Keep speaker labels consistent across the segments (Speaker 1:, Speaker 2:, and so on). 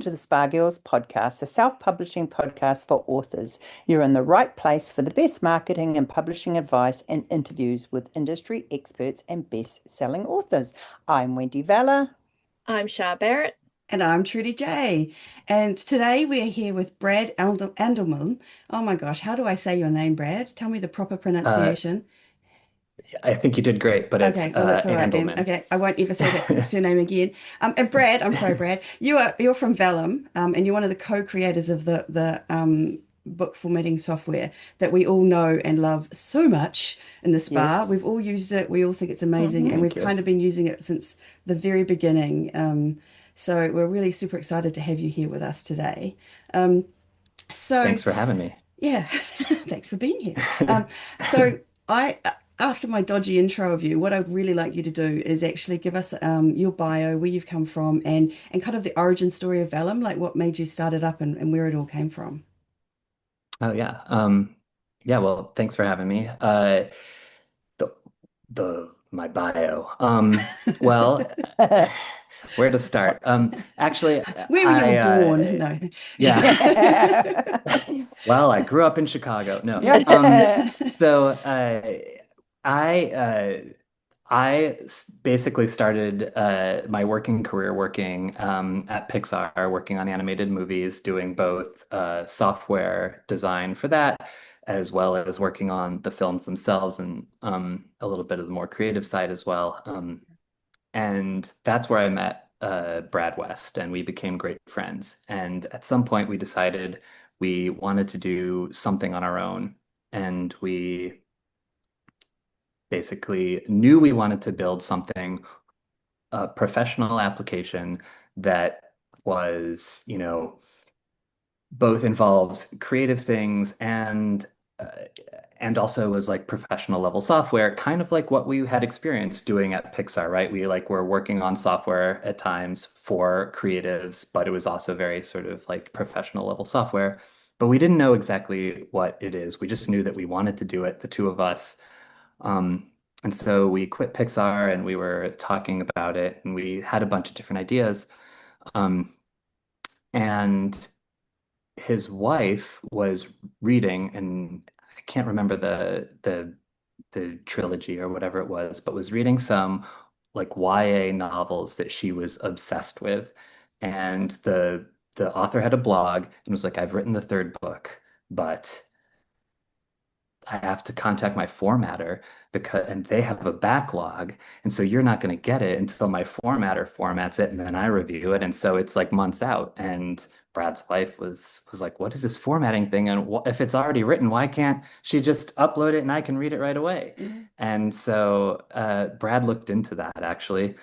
Speaker 1: welcome to the Spa Girls podcast, a self-publishing podcast for authors. You're in the right place for the best marketing and publishing advice and interviews with industry experts and best-selling authors. I'm Wendy Vella.
Speaker 2: I'm Shah Barrett.
Speaker 3: And I'm Trudy J. And today we are here with Brad Andalman. Oh my gosh, how do I say your name, Brad? Tell me the proper
Speaker 4: Uh,
Speaker 3: pronunciation.
Speaker 4: I think you did great, but it's
Speaker 3: Okay, well that's all right then.
Speaker 4: Andalman.
Speaker 3: Okay, I won't ever say that surname again. And Brad, I'm sorry, Brad. You're from Vellum, and you're one of the co-creators of the book formatting software that we all know and love so much in the spa.
Speaker 1: Yes.
Speaker 3: We've all used it. We all think it's amazing, and we've
Speaker 4: Thank you.
Speaker 3: kind of been using it since the very beginning. So we're really super excited to have you here with us today. Um, so
Speaker 4: Thanks for having me.
Speaker 3: yeah, thanks for being here. So I, after my dodgy intro of you, what I'd really like you to do is actually give us your bio, where you've come from, and kind of the origin story of Vellum, like what made you start it up and where it all came from.
Speaker 4: Oh yeah. Yeah, well, thanks for having me. The the my bio. Well, where to start? Actually,
Speaker 3: Where were you
Speaker 4: I
Speaker 3: born? No.
Speaker 4: yeah. Well, I grew up in Chicago. No. So I basically started my working career working at Pixar, working on animated movies, doing both software design for that, as well as working on the films themselves and a little bit of the more creative side as well. And that's where I met Brad West, and we became great friends. And at some point, we decided we wanted to do something on our own, and we basically knew we wanted to build something, a professional application that was, both involved creative things uh, and also was like professional level software, kind of like what we had experienced doing at Pixar, right? We like were working on software at times for creatives, but it was also very sort of like professional level software. But we didn't know exactly what it is. We just knew that we wanted to do it, the two of us. And so we quit Pixar and we were talking about it and we had a bunch of different ideas. Um, and his wife was reading, and I can't remember the trilogy or whatever it was, but was reading some like YA novels that she was obsessed with. And the author had a blog and was like, I've written the third book, but I have to contact my formatter because and they have a backlog. And so you're not going to get it until my formatter formats it and then I review it. And so it's like months out. And Brad's wife was like, what is this formatting thing? And if it's already written, why can't she just upload it and I can read it right away?
Speaker 3: Yeah.
Speaker 4: And so Brad looked into that actually.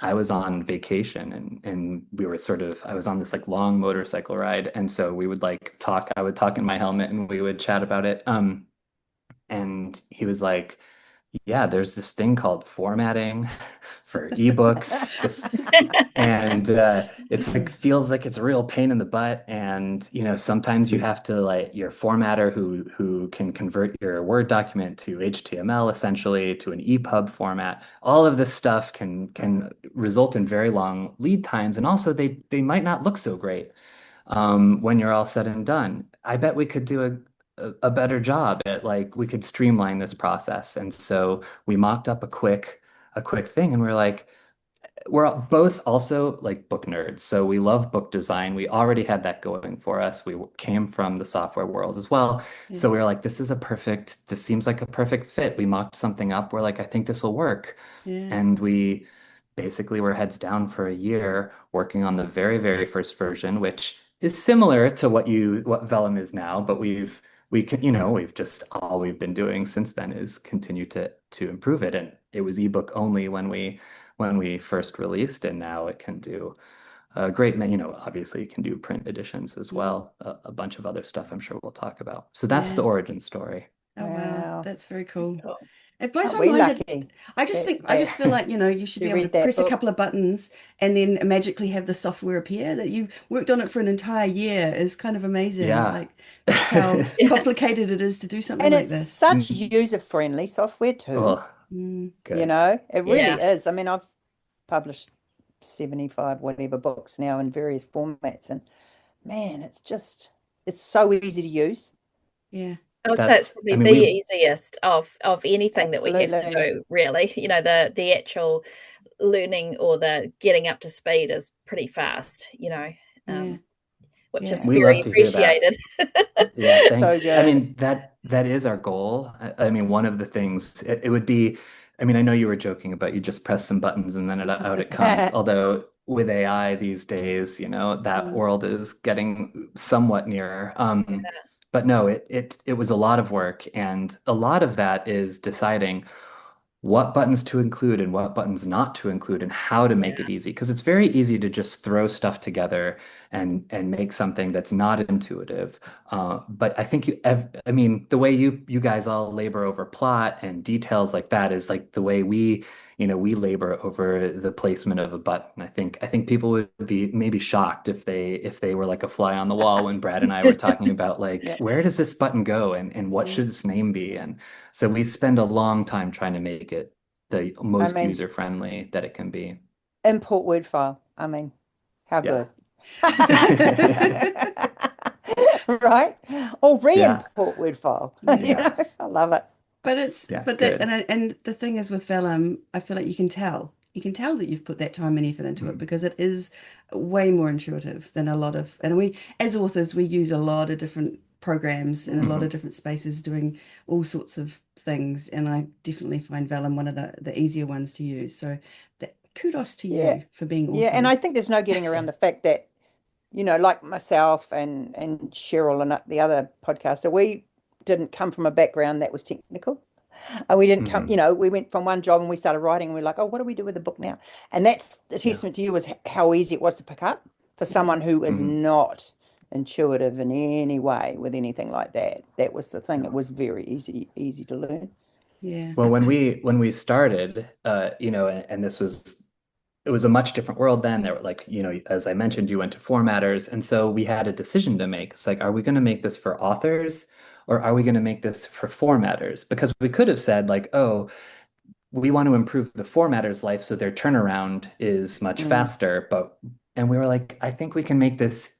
Speaker 4: I was on vacation and we were sort of I was on this like long motorcycle ride and so we would like talk I would talk in my helmet and we would chat about it and he was like, yeah, there's this thing called formatting for ebooks. This and it's like feels like it's a real pain in the butt. And sometimes you have to like your formatter who can convert your Word document to HTML essentially to an EPUB format. All of this stuff can result in very long lead times, and also they might not look so great when you're all said and done. I bet we could do a better job at like we could streamline this process. And so we mocked up a quick thing, and we're like, both also like book nerds. So we love book design. We already had that going for us. We came from the software world as well.
Speaker 3: Yeah.
Speaker 4: So we were like, this seems like a perfect fit. We mocked something up. We're like, I think this will work.
Speaker 3: Yeah.
Speaker 4: And we basically were heads down for a year working on the very, very first version, which is similar to what Vellum is now, but we've just all we've been doing since then is continue to improve it. And it was ebook only when we first released, and now it can do a great many, obviously it can do print editions as
Speaker 3: Mm.
Speaker 4: well, a bunch of other stuff I'm sure we'll talk about. So that's the
Speaker 3: Yeah.
Speaker 4: origin story.
Speaker 3: Oh wow,
Speaker 1: Wow.
Speaker 3: that's very cool.
Speaker 2: Cool.
Speaker 3: It blows
Speaker 1: Aren't
Speaker 3: my
Speaker 1: we
Speaker 3: mind that
Speaker 1: lucky
Speaker 3: I
Speaker 1: that
Speaker 3: just feel like, you should be
Speaker 1: you
Speaker 3: able to
Speaker 1: read that
Speaker 3: press a
Speaker 1: book?
Speaker 3: couple of buttons and then magically have the software appear. That you worked on it for an entire year is kind of amazing.
Speaker 4: Yeah.
Speaker 3: Like that's how
Speaker 2: Yeah.
Speaker 3: complicated it is to do something
Speaker 1: And
Speaker 3: like
Speaker 1: it's
Speaker 3: this.
Speaker 1: such
Speaker 4: Mm.
Speaker 1: user-friendly software too.
Speaker 4: Oh,
Speaker 3: Mm,
Speaker 1: You
Speaker 4: good.
Speaker 1: know, it really
Speaker 2: Yeah.
Speaker 1: is. I mean, I've published 75 whatever books now in various formats. And man, it's so easy to use.
Speaker 3: Yeah.
Speaker 2: I would say it's
Speaker 4: That's, I
Speaker 2: probably
Speaker 4: mean,
Speaker 2: the
Speaker 4: we,
Speaker 2: easiest of anything that we have to
Speaker 1: Absolutely.
Speaker 2: do, really. The actual learning or the getting up to speed is pretty fast,
Speaker 3: Yeah.
Speaker 2: which is
Speaker 3: Yeah.
Speaker 4: we
Speaker 2: very
Speaker 4: love to hear that.
Speaker 2: appreciated.
Speaker 4: Yeah,
Speaker 1: So
Speaker 4: thanks. I
Speaker 1: good.
Speaker 4: mean, that is our goal. I mean, one of the things it would be, I mean, I know you were joking about you just press some buttons and then out it comes. Although with AI these days, that
Speaker 3: Mm.
Speaker 4: world is getting somewhat nearer. But no, it was a lot of work, and a lot of that is deciding what buttons to include and what buttons not to include and how to make it easy, because it's very easy to just throw stuff together and make something that's not intuitive. But I think I mean, the way you guys all labor over plot and details like that is like the way we labor over the placement of a button. I think people would be maybe shocked if they were like a fly on the wall when Brad and I were talking about like
Speaker 1: Yeah.
Speaker 4: where does this button go and what
Speaker 3: Yeah.
Speaker 4: should its name be, and so we spend a long time trying to make it the
Speaker 1: I
Speaker 4: most
Speaker 1: mean,
Speaker 4: user-friendly that it can be.
Speaker 1: import Word file. I mean, how
Speaker 4: Yeah.
Speaker 1: good. Right? Or
Speaker 4: Yeah.
Speaker 1: re-import Word file.
Speaker 3: Yeah.
Speaker 4: Yeah.
Speaker 1: I love it.
Speaker 4: Yeah.
Speaker 3: But that's
Speaker 4: Good.
Speaker 3: and the thing is with Vellum, I feel like you can tell that you've put that time and effort into it
Speaker 4: Mm.
Speaker 3: because it is way more intuitive than a lot of, and we as authors we use a lot of different programs in a lot of
Speaker 4: Mhm.
Speaker 3: different spaces doing all sorts of things, and I definitely find Vellum one of the easier ones to use. So that kudos to
Speaker 1: Yeah.
Speaker 3: you for being
Speaker 1: Yeah. And I
Speaker 3: awesome.
Speaker 1: think there's no getting around the fact that, like myself and Cheryl and the other podcaster, we didn't come from a background that was technical. We didn't come,
Speaker 4: Mhm.
Speaker 1: we went from one job and we started writing and we're like, oh, what do we do with the book now? And that's the
Speaker 4: Yeah.
Speaker 1: testament to you was how easy it was to pick up for
Speaker 3: Yeah.
Speaker 1: someone who is
Speaker 4: Mhm.
Speaker 1: not intuitive in any way with anything like that. That was the thing. It
Speaker 4: Yeah.
Speaker 1: was very easy to learn.
Speaker 3: Yeah.
Speaker 4: Well, when we started, and this was it was a much different world then. There were like, as I mentioned, you went to formatters, and so we had a decision to make. It's like, are we going to make this for authors or are we going to make this for formatters? Because we could have said like, oh, we want to improve the formatter's life so their turnaround is much
Speaker 1: Mm,
Speaker 4: faster, and we were like, I think we can make this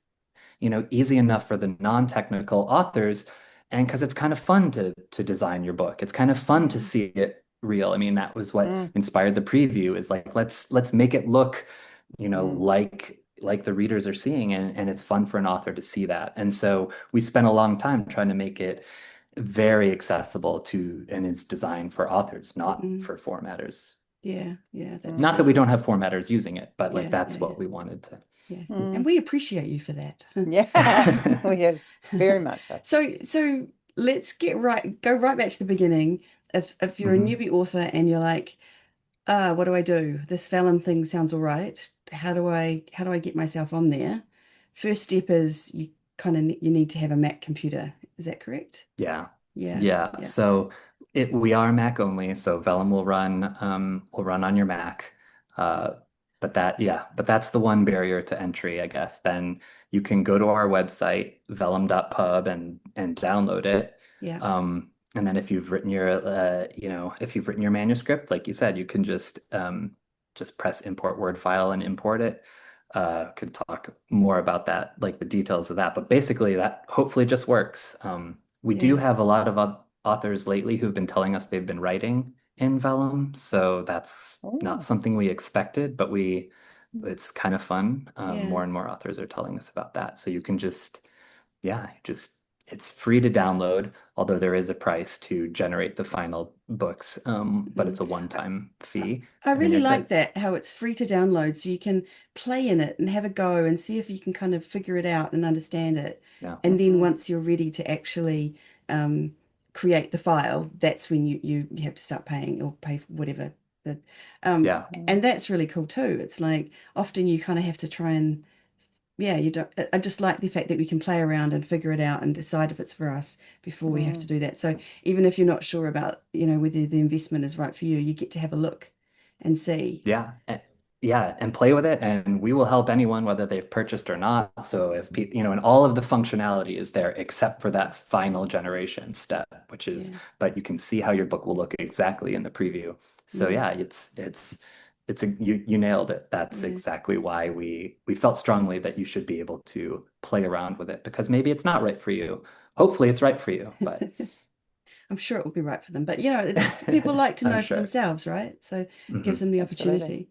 Speaker 4: easy enough for the non-technical authors, and because it's kind of fun to design your book. It's kind of fun to
Speaker 3: Yeah.
Speaker 4: see it real. I mean, that was what
Speaker 1: mm,
Speaker 4: inspired the preview, is like let's make it look,
Speaker 1: mm.
Speaker 4: like the readers are seeing, and it's fun for an author to see that. And so we spent a long time trying to make it very accessible to, and it's designed for authors, not
Speaker 3: Mm.
Speaker 4: for formatters.
Speaker 3: Yeah. Yeah. That's
Speaker 1: Mm,
Speaker 4: Not that we
Speaker 3: great.
Speaker 4: don't have formatters using it, but like
Speaker 3: Yeah.
Speaker 4: that's
Speaker 3: Yeah. Yeah.
Speaker 4: what we wanted to.
Speaker 3: Yeah. And
Speaker 1: mm.
Speaker 3: we appreciate you for that.
Speaker 1: Yeah, we do. Very much so.
Speaker 3: So let's go right back to the beginning. If you're a
Speaker 4: Mhm.
Speaker 3: newbie author and you're like, what do I do? This Vellum thing sounds all right. How do I get myself on there? First step is you need to have a Mac computer. Is that correct?
Speaker 4: Yeah.
Speaker 3: Yeah.
Speaker 4: Yeah.
Speaker 3: Yeah.
Speaker 4: So we are Mac only, so Vellum will run on your Mac. Uh, but that's the one barrier to entry, I guess. Then you can go to our website, vellum.pub, and download it.
Speaker 3: Yeah.
Speaker 4: And then if you've written your manuscript, like you said, you can just press import Word file and import it. Could talk more about that, like the details of that, but basically that hopefully just works. We do
Speaker 3: Yeah.
Speaker 4: have a lot of authors lately who've been telling us they've been writing in Vellum, so that's not
Speaker 1: Oh,
Speaker 4: something we expected, but it's kind of fun.
Speaker 3: Yeah.
Speaker 4: More and more authors are telling us about that. So you can just it's free to download, although there is a price to generate the final books, but
Speaker 3: Mhm.
Speaker 4: it's a
Speaker 3: I,
Speaker 4: one-time
Speaker 3: I
Speaker 4: fee,
Speaker 3: I
Speaker 4: and then
Speaker 3: really
Speaker 4: you're
Speaker 3: like
Speaker 4: good.
Speaker 3: that, how it's free to download, so you can play in it and have a go and see if you can kind of figure it out and understand it.
Speaker 4: Yeah.
Speaker 3: And then
Speaker 1: mm,
Speaker 3: once you're ready to actually um, create the file, that's when you have to start paying or pay for whatever. The, um,
Speaker 4: Yeah.
Speaker 1: mm,
Speaker 3: and that's really cool too. It's like often you kind of have to try and yeah, you don't. I just like the fact that we can play around and figure it out and decide if it's for us before we have to
Speaker 1: mm.
Speaker 3: do that. So even if you're not sure about, whether the investment is right for you, you get to have a look and see.
Speaker 4: Yeah. Yeah, and play with it, and we will help anyone whether they've purchased or not. So if people, and all of the functionality is there except for that final generation step,
Speaker 3: Yeah.
Speaker 4: but you can see how your book will look exactly in the preview. So
Speaker 3: Mm.
Speaker 4: yeah, it's you nailed it. That's
Speaker 3: Yeah.
Speaker 4: exactly why we felt strongly that you should be able to play around with it because maybe it's not right for you. Hopefully it's right for you, but
Speaker 3: I'm sure it will be right for them. But people like to
Speaker 4: I'm
Speaker 3: know for
Speaker 4: sure.
Speaker 3: themselves, right? So it gives
Speaker 4: Hmm.
Speaker 3: them the
Speaker 1: Absolutely.
Speaker 3: opportunity.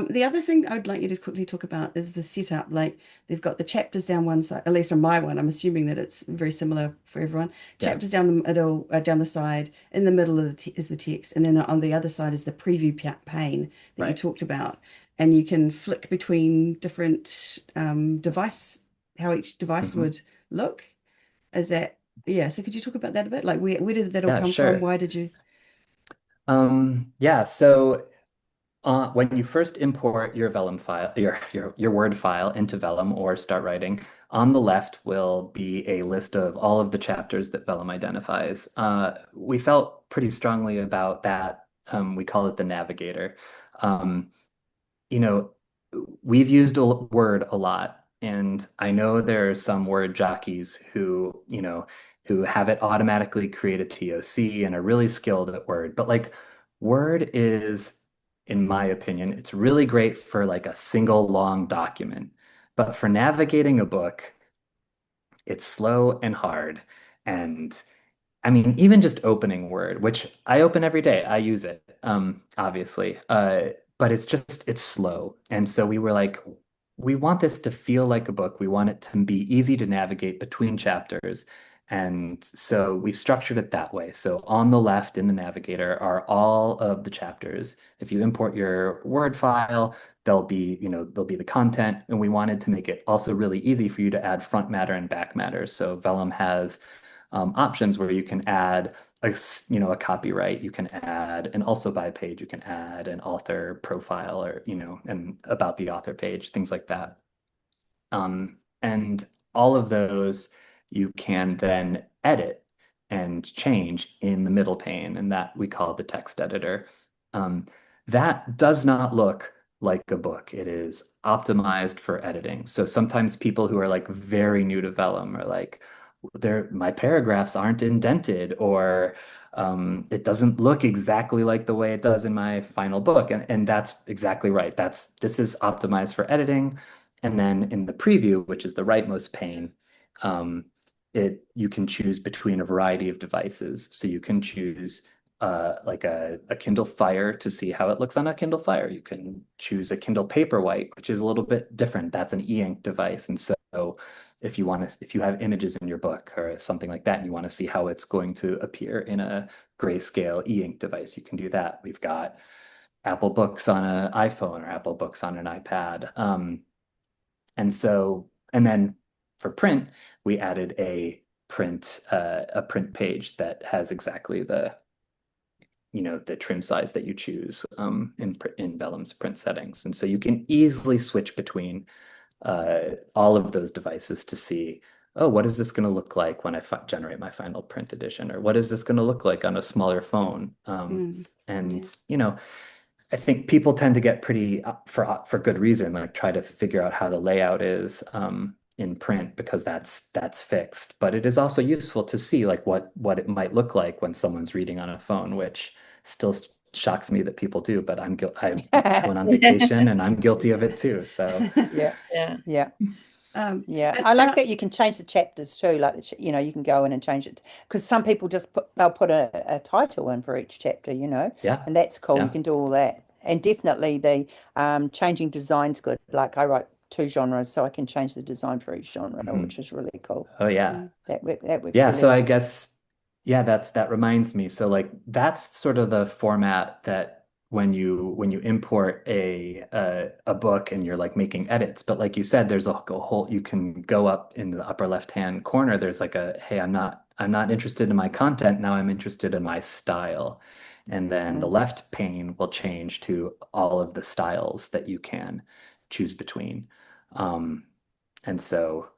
Speaker 3: The other thing I'd like you to quickly talk about is the setup. Like they've got the chapters down one side, at least on my one. I'm assuming that it's very similar for everyone.
Speaker 4: Yeah.
Speaker 3: Chapters down the middle, down the side. In the middle of is the text, and then on the other side is the preview pane that you
Speaker 4: Right.
Speaker 3: talked about. And you can flick between different how each device
Speaker 4: Hmm.
Speaker 3: would look. Is that, yeah, so could you talk about that a bit? Like where did that all
Speaker 4: Yeah,
Speaker 3: come from?
Speaker 4: sure.
Speaker 3: Why did you?
Speaker 4: Yeah, so when you first import your Vellum file, your Word file into Vellum or start writing, on the left will be a list of all of the chapters that Vellum identifies. We felt pretty strongly about that. We call it the navigator. Um, you know, we've used Word a lot, and I know there are some Word jockeys who have it automatically create a TOC and are really skilled at Word. But like Word is, in my opinion, it's really great for like a single long document. But for navigating a book, it's slow and hard. And I mean, even just opening Word, which I open every day, I use it, obviously. But it's slow. And so we were like, we want this to feel like a book. We want it to be easy to navigate between chapters. And so we structured it that way. So on the left in the navigator are all of the chapters. If you import your Word file, there'll be the content. And we wanted to make it also really easy for you to add front matter and back matter. So Vellum has options where you can add a copyright, you can add an also by page, you can add an author profile or, and about the author page, things like that. And all of those you can then edit and change in the middle pane, and that we call the text editor. Um, that does not look like a book. It is optimized for editing. So sometimes people who are like very new to Vellum are like, my paragraphs aren't indented, or it doesn't look exactly like the way it does in my final book. And that's exactly right. This is optimized for editing. And then in the preview, which is the rightmost pane, um, you can choose between a variety of devices. So you can choose like a Kindle Fire to see how it looks on a Kindle Fire. You can choose a Kindle Paperwhite, which is a little bit different. That's an e-ink device. And so if you have images in your book or something like that, and you want to see how it's going to appear in a grayscale e-ink device, you can do that. We've got Apple Books on an iPhone or Apple Books on an iPad. And then for print, we added a print page that has exactly the trim size that you choose in Vellum's print settings. And so you can easily switch between all of those devices to see, oh, what is this going to look like when I generate my final print edition? Or what is this going to look like on a smaller phone?
Speaker 3: Mm,
Speaker 4: And,
Speaker 3: yeah.
Speaker 4: I think people tend to get pretty for good reason, like try to figure out how the layout is in print because that's fixed. But it is also useful to see like what it might look like when someone's reading on a phone, which still shocks me that people do. But I went on vacation and I'm guilty of it too. So
Speaker 1: Yeah,
Speaker 2: Yeah.
Speaker 1: yeah.
Speaker 3: Um,
Speaker 1: Yeah,
Speaker 3: and,
Speaker 1: I
Speaker 3: and
Speaker 1: like that you can change the chapters too. Like, you can go in and change it because some people they'll put a title in for each chapter,
Speaker 4: yeah,
Speaker 1: and that's cool. You
Speaker 4: yeah.
Speaker 1: can do all that, and definitely the changing design's good. Like I write two genres, so I can change the design for each genre,
Speaker 4: Mhm.
Speaker 1: which is really cool.
Speaker 4: Oh yeah.
Speaker 3: mm,
Speaker 1: That works
Speaker 4: Yeah,
Speaker 1: really
Speaker 4: so I
Speaker 1: well.
Speaker 4: guess yeah, that reminds me. So like that's sort of the format that when you import a book and you're like making edits, but like you said, there's a whole you can go up in the upper left-hand corner. There's like hey, I'm not interested in my content. Now I'm interested in my style. And then the
Speaker 1: Mm.
Speaker 4: left pane will change to all of the styles that you can choose between. Um, and so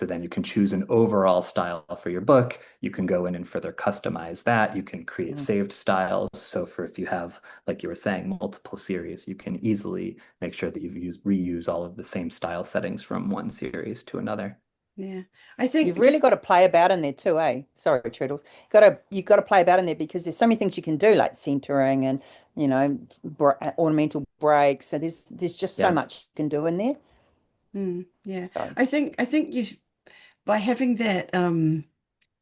Speaker 4: then you can choose an overall style for your book. You can go in and further customize that. You can create
Speaker 1: Mm.
Speaker 4: saved styles. So for if you have, like you were saying, multiple series, you can easily make sure that reuse all of the same style settings from one series to another.
Speaker 3: Yeah. I think
Speaker 1: You've really
Speaker 3: just
Speaker 1: got to play about in there too, eh? Sorry, Turtles. You've got to play about in there because there's so many things you can do, like centering and ornamental breaks. So there's just so
Speaker 4: Yeah.
Speaker 1: much you can do in there.
Speaker 3: yeah.
Speaker 1: So
Speaker 3: I think by having that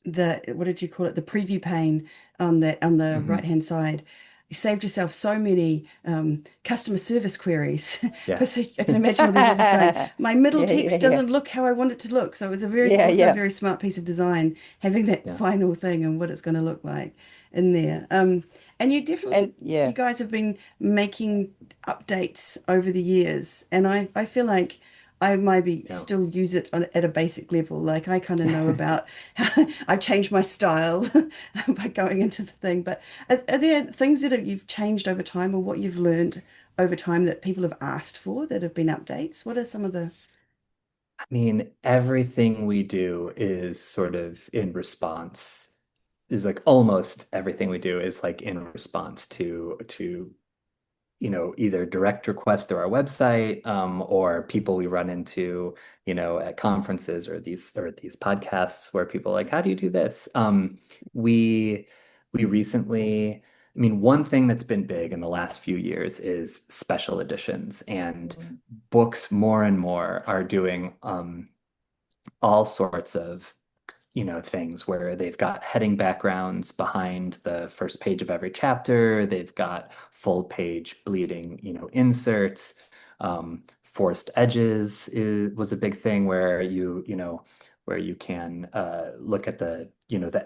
Speaker 3: the what did you call it? The preview pane on the right
Speaker 4: Hmm.
Speaker 3: hand side. You saved yourself so many customer service queries
Speaker 4: Yeah.
Speaker 3: because I can imagine all these users going,
Speaker 1: yeah,
Speaker 3: my middle
Speaker 1: yeah,
Speaker 3: text
Speaker 1: yeah,
Speaker 3: doesn't look how I want it to look. So it was a very
Speaker 1: yeah,
Speaker 3: also a
Speaker 1: yeah,
Speaker 3: very smart piece of design having that
Speaker 4: Yeah.
Speaker 3: final thing and what it's going to look like in there. And
Speaker 1: and
Speaker 3: you
Speaker 1: yeah,
Speaker 3: guys have been making updates over the years, and I feel like I maybe
Speaker 4: Yeah.
Speaker 3: still use it at a basic level. Like I kind of know about how I've changed my style by going into the thing. But are there things that you've changed over time or what you've learned over time that people have asked for that have been updates? What are some of the...
Speaker 4: I mean, everything we do is sort of in response, is like almost everything we do is like in response to either direct requests through our website, or people we run into, at conferences or these podcasts where people are like, how do you do this? We recently, I mean, one thing that's been big in the last few years is special editions, and
Speaker 2: Mm.
Speaker 4: books more and more are doing all sorts of things where they've got heading backgrounds behind the first page of every chapter. They've got full page bleeding, inserts. Forced edges was a big thing where where you can look at the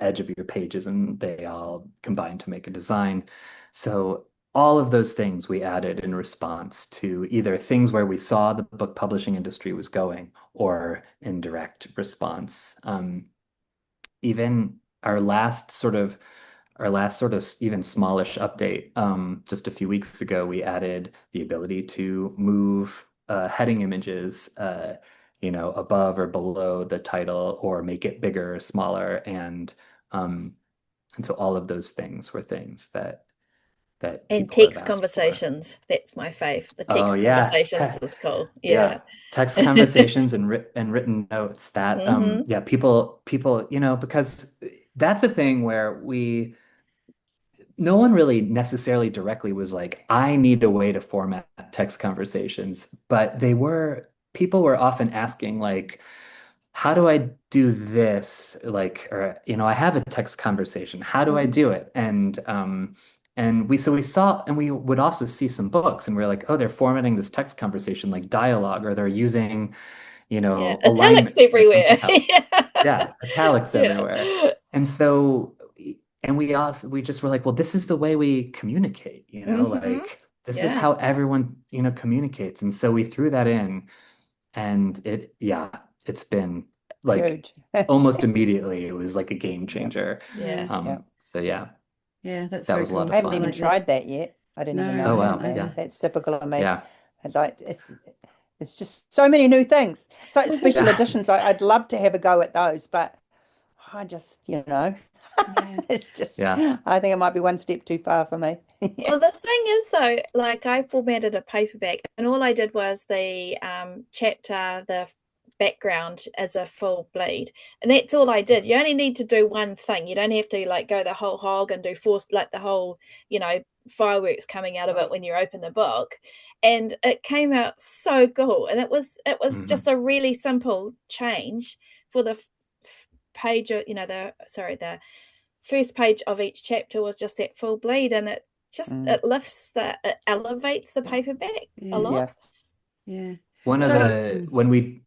Speaker 4: edge of your pages and they all combine to make a design. So all of those things we added in response to either things where we saw the book publishing industry was going or in direct response. Even our last sort of even smallish update, just a few weeks ago, we added the ability to move heading images, above or below the title, or make it bigger or smaller, and so all of those things were things that
Speaker 2: And
Speaker 4: people have
Speaker 2: text
Speaker 4: asked for.
Speaker 2: conversations. That's my fave. The
Speaker 4: Oh
Speaker 2: text
Speaker 4: yes,
Speaker 2: conversations is cool. Yeah.
Speaker 4: yeah, text conversations and written notes. That
Speaker 2: Hmm.
Speaker 4: yeah, people, because that's a thing where no one really necessarily directly was like, I need a way to format text conversations, but people were often asking like, how do I do this? Like, or, I have a text conversation. How do I
Speaker 2: Mm.
Speaker 4: do it? And we saw, and we would also see some books and we are like, oh, they're formatting this text conversation like dialogue, or they're using,
Speaker 2: Yeah. Italics
Speaker 4: alignment or
Speaker 2: everywhere.
Speaker 4: something else. Yeah, italics
Speaker 2: Yeah.
Speaker 4: everywhere. And so, and we just were like, well, this is the way we communicate,
Speaker 2: Hmm.
Speaker 4: like this is
Speaker 2: Yeah.
Speaker 4: how everyone, communicates. And so we threw that in, and yeah, it's been like
Speaker 1: huge.
Speaker 4: almost immediately, it was like a game
Speaker 1: Yep,
Speaker 4: changer.
Speaker 2: Yeah.
Speaker 1: yep.
Speaker 4: So yeah,
Speaker 3: Yeah, that's
Speaker 4: that
Speaker 3: very
Speaker 4: was a lot
Speaker 3: cool.
Speaker 1: I
Speaker 4: of
Speaker 1: haven't
Speaker 3: I
Speaker 1: even
Speaker 4: fun.
Speaker 3: like that.
Speaker 1: tried that yet. I didn't even
Speaker 3: No,
Speaker 1: know
Speaker 3: I
Speaker 4: Oh
Speaker 1: they
Speaker 3: haven't
Speaker 1: had
Speaker 4: wow,
Speaker 1: that.
Speaker 3: either.
Speaker 4: yeah,
Speaker 1: That's typical of me.
Speaker 4: yeah,
Speaker 1: I'd like it's just so many new things. It's like
Speaker 3: Well, here's
Speaker 1: special
Speaker 4: yeah,
Speaker 1: editions. I'd love to have a go at those, but I just,
Speaker 3: yeah.
Speaker 1: it's just,
Speaker 4: yeah.
Speaker 1: I think it might be one step too far for me. Yeah.
Speaker 2: Well, the thing is, though, like I formatted a paperback, and all I did was the chapter, the background as a full bleed, and that's all I did. You only need to do one thing. You don't have to like go the whole hog and do forced like the whole, fireworks coming out of it when you open the book. And it came out so cool, and it was just
Speaker 4: Hmm.
Speaker 2: a really simple change for the page, the first page of each chapter was just that full bleed, and
Speaker 1: Mm,
Speaker 2: it elevates the paperback a
Speaker 3: Yeah,
Speaker 2: lot.
Speaker 1: yeah.
Speaker 3: yeah.
Speaker 4: One of
Speaker 3: So,
Speaker 4: the when we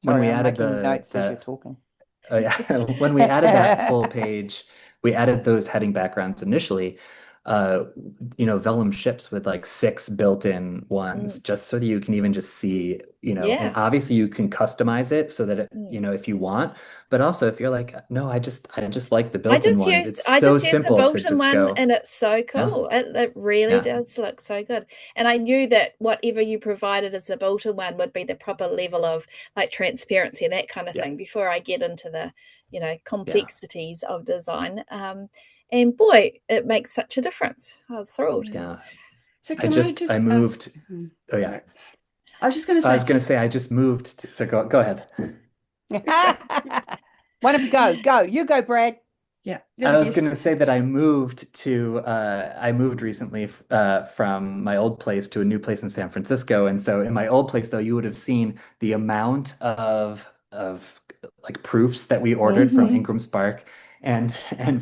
Speaker 1: Sorry, I'm
Speaker 4: added
Speaker 1: making
Speaker 4: the
Speaker 1: notes as you're
Speaker 4: the
Speaker 1: talking.
Speaker 4: Oh yeah, when we added that full page, we added those heading backgrounds initially. Uh, Vellum ships with like 6 built-in ones,
Speaker 2: Mm,
Speaker 4: just so that you can even just see, and
Speaker 2: yeah.
Speaker 4: obviously you can customize it so that
Speaker 2: Mm.
Speaker 4: if you want, but also if you're like, no, I just like the
Speaker 2: I
Speaker 4: built-in
Speaker 2: just
Speaker 4: ones.
Speaker 2: used
Speaker 4: It's
Speaker 2: I
Speaker 4: so
Speaker 2: just used the
Speaker 4: simple to
Speaker 2: Bolton
Speaker 4: just
Speaker 2: one,
Speaker 4: go,
Speaker 2: and it's so
Speaker 4: yeah,
Speaker 2: cool. It really
Speaker 4: yeah,
Speaker 2: does look so good. And I knew that whatever you provided as the Bolton one would be the proper level of like transparency and that kind of
Speaker 4: yeah,
Speaker 2: thing before I get into the,
Speaker 4: yeah,
Speaker 2: complexities of design. And boy, it makes such a difference. I was thrilled.
Speaker 3: yeah.
Speaker 4: yeah.
Speaker 3: So
Speaker 4: I
Speaker 3: can I
Speaker 4: just I
Speaker 3: just ask?
Speaker 4: moved. Oh yeah,
Speaker 3: Sorry. I was just going to
Speaker 4: I was
Speaker 3: say,
Speaker 4: gonna say I just moved so go ahead.
Speaker 1: One of you go. Go. You go, Brad.
Speaker 3: Yeah, you're
Speaker 4: I
Speaker 3: the
Speaker 4: was going
Speaker 3: guest.
Speaker 4: to say that I moved recently from my old place to a new place in San Francisco. And so in my old place, though, you would have seen the amount of like proofs that we ordered from
Speaker 2: Hmm.
Speaker 4: Ingram Spark and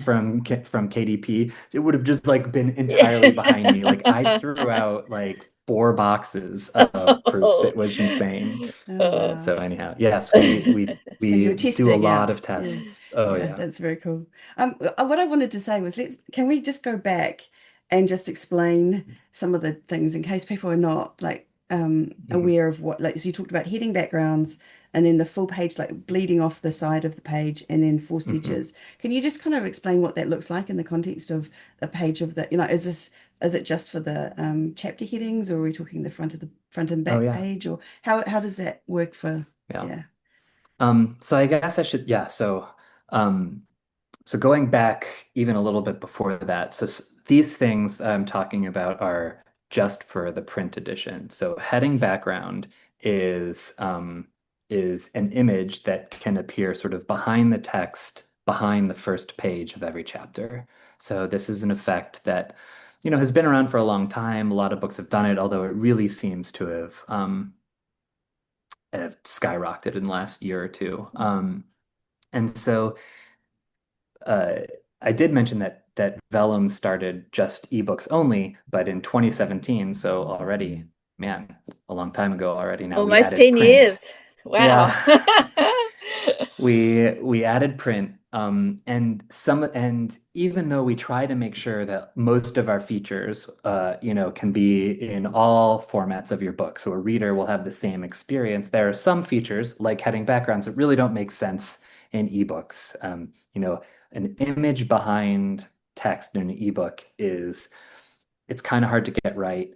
Speaker 4: from KDP. It would have just like been entirely behind me. Like I
Speaker 2: Yeah.
Speaker 4: threw out like 4 boxes of proofs. It was insane.
Speaker 3: Oh,
Speaker 2: Oh.
Speaker 3: wow.
Speaker 4: So anyhow, yes,
Speaker 3: So you
Speaker 4: we
Speaker 3: were
Speaker 4: do a
Speaker 3: testing
Speaker 4: lot
Speaker 3: out.
Speaker 4: of
Speaker 3: Yeah.
Speaker 4: tests. Oh
Speaker 3: Yeah,
Speaker 4: yeah.
Speaker 3: that's very cool. What I wanted to say was can we just go back and just explain some of the things in case people are not like
Speaker 4: Mhm.
Speaker 3: aware of what, like, so you talked about heading backgrounds and then the full page like bleeding off the side of the page and then forced
Speaker 4: Mhm.
Speaker 3: edges. Can you just kind of explain what that looks like in the context of a page of the, is it just for the chapter headings, or are we talking the front and
Speaker 4: Oh
Speaker 3: back
Speaker 4: yeah.
Speaker 3: page, or how does that work for,
Speaker 4: Yeah.
Speaker 3: yeah.
Speaker 4: So I guess I should, yeah. Um, so going back even a little bit before that, these things I'm talking about are just for the print edition. So heading background is an image that can appear sort of behind the text, behind the first page of every chapter. So this is an effect that, has been around for a long time. A lot of books have done it, although it really seems to have skyrocketed in the last year or two. And so uh, I did mention that Vellum started just ebooks only, but in 2017, so already, man, a long time ago already now, we
Speaker 2: Almost
Speaker 4: added
Speaker 2: 10
Speaker 4: print.
Speaker 2: years. Wow.
Speaker 4: Yeah. We added print, and even though we try to make sure that most of our features, can be in all formats of your book, so a reader will have the same experience. There are some features like heading backgrounds that really don't make sense in ebooks. An image behind text in an ebook it's kind of hard to get right.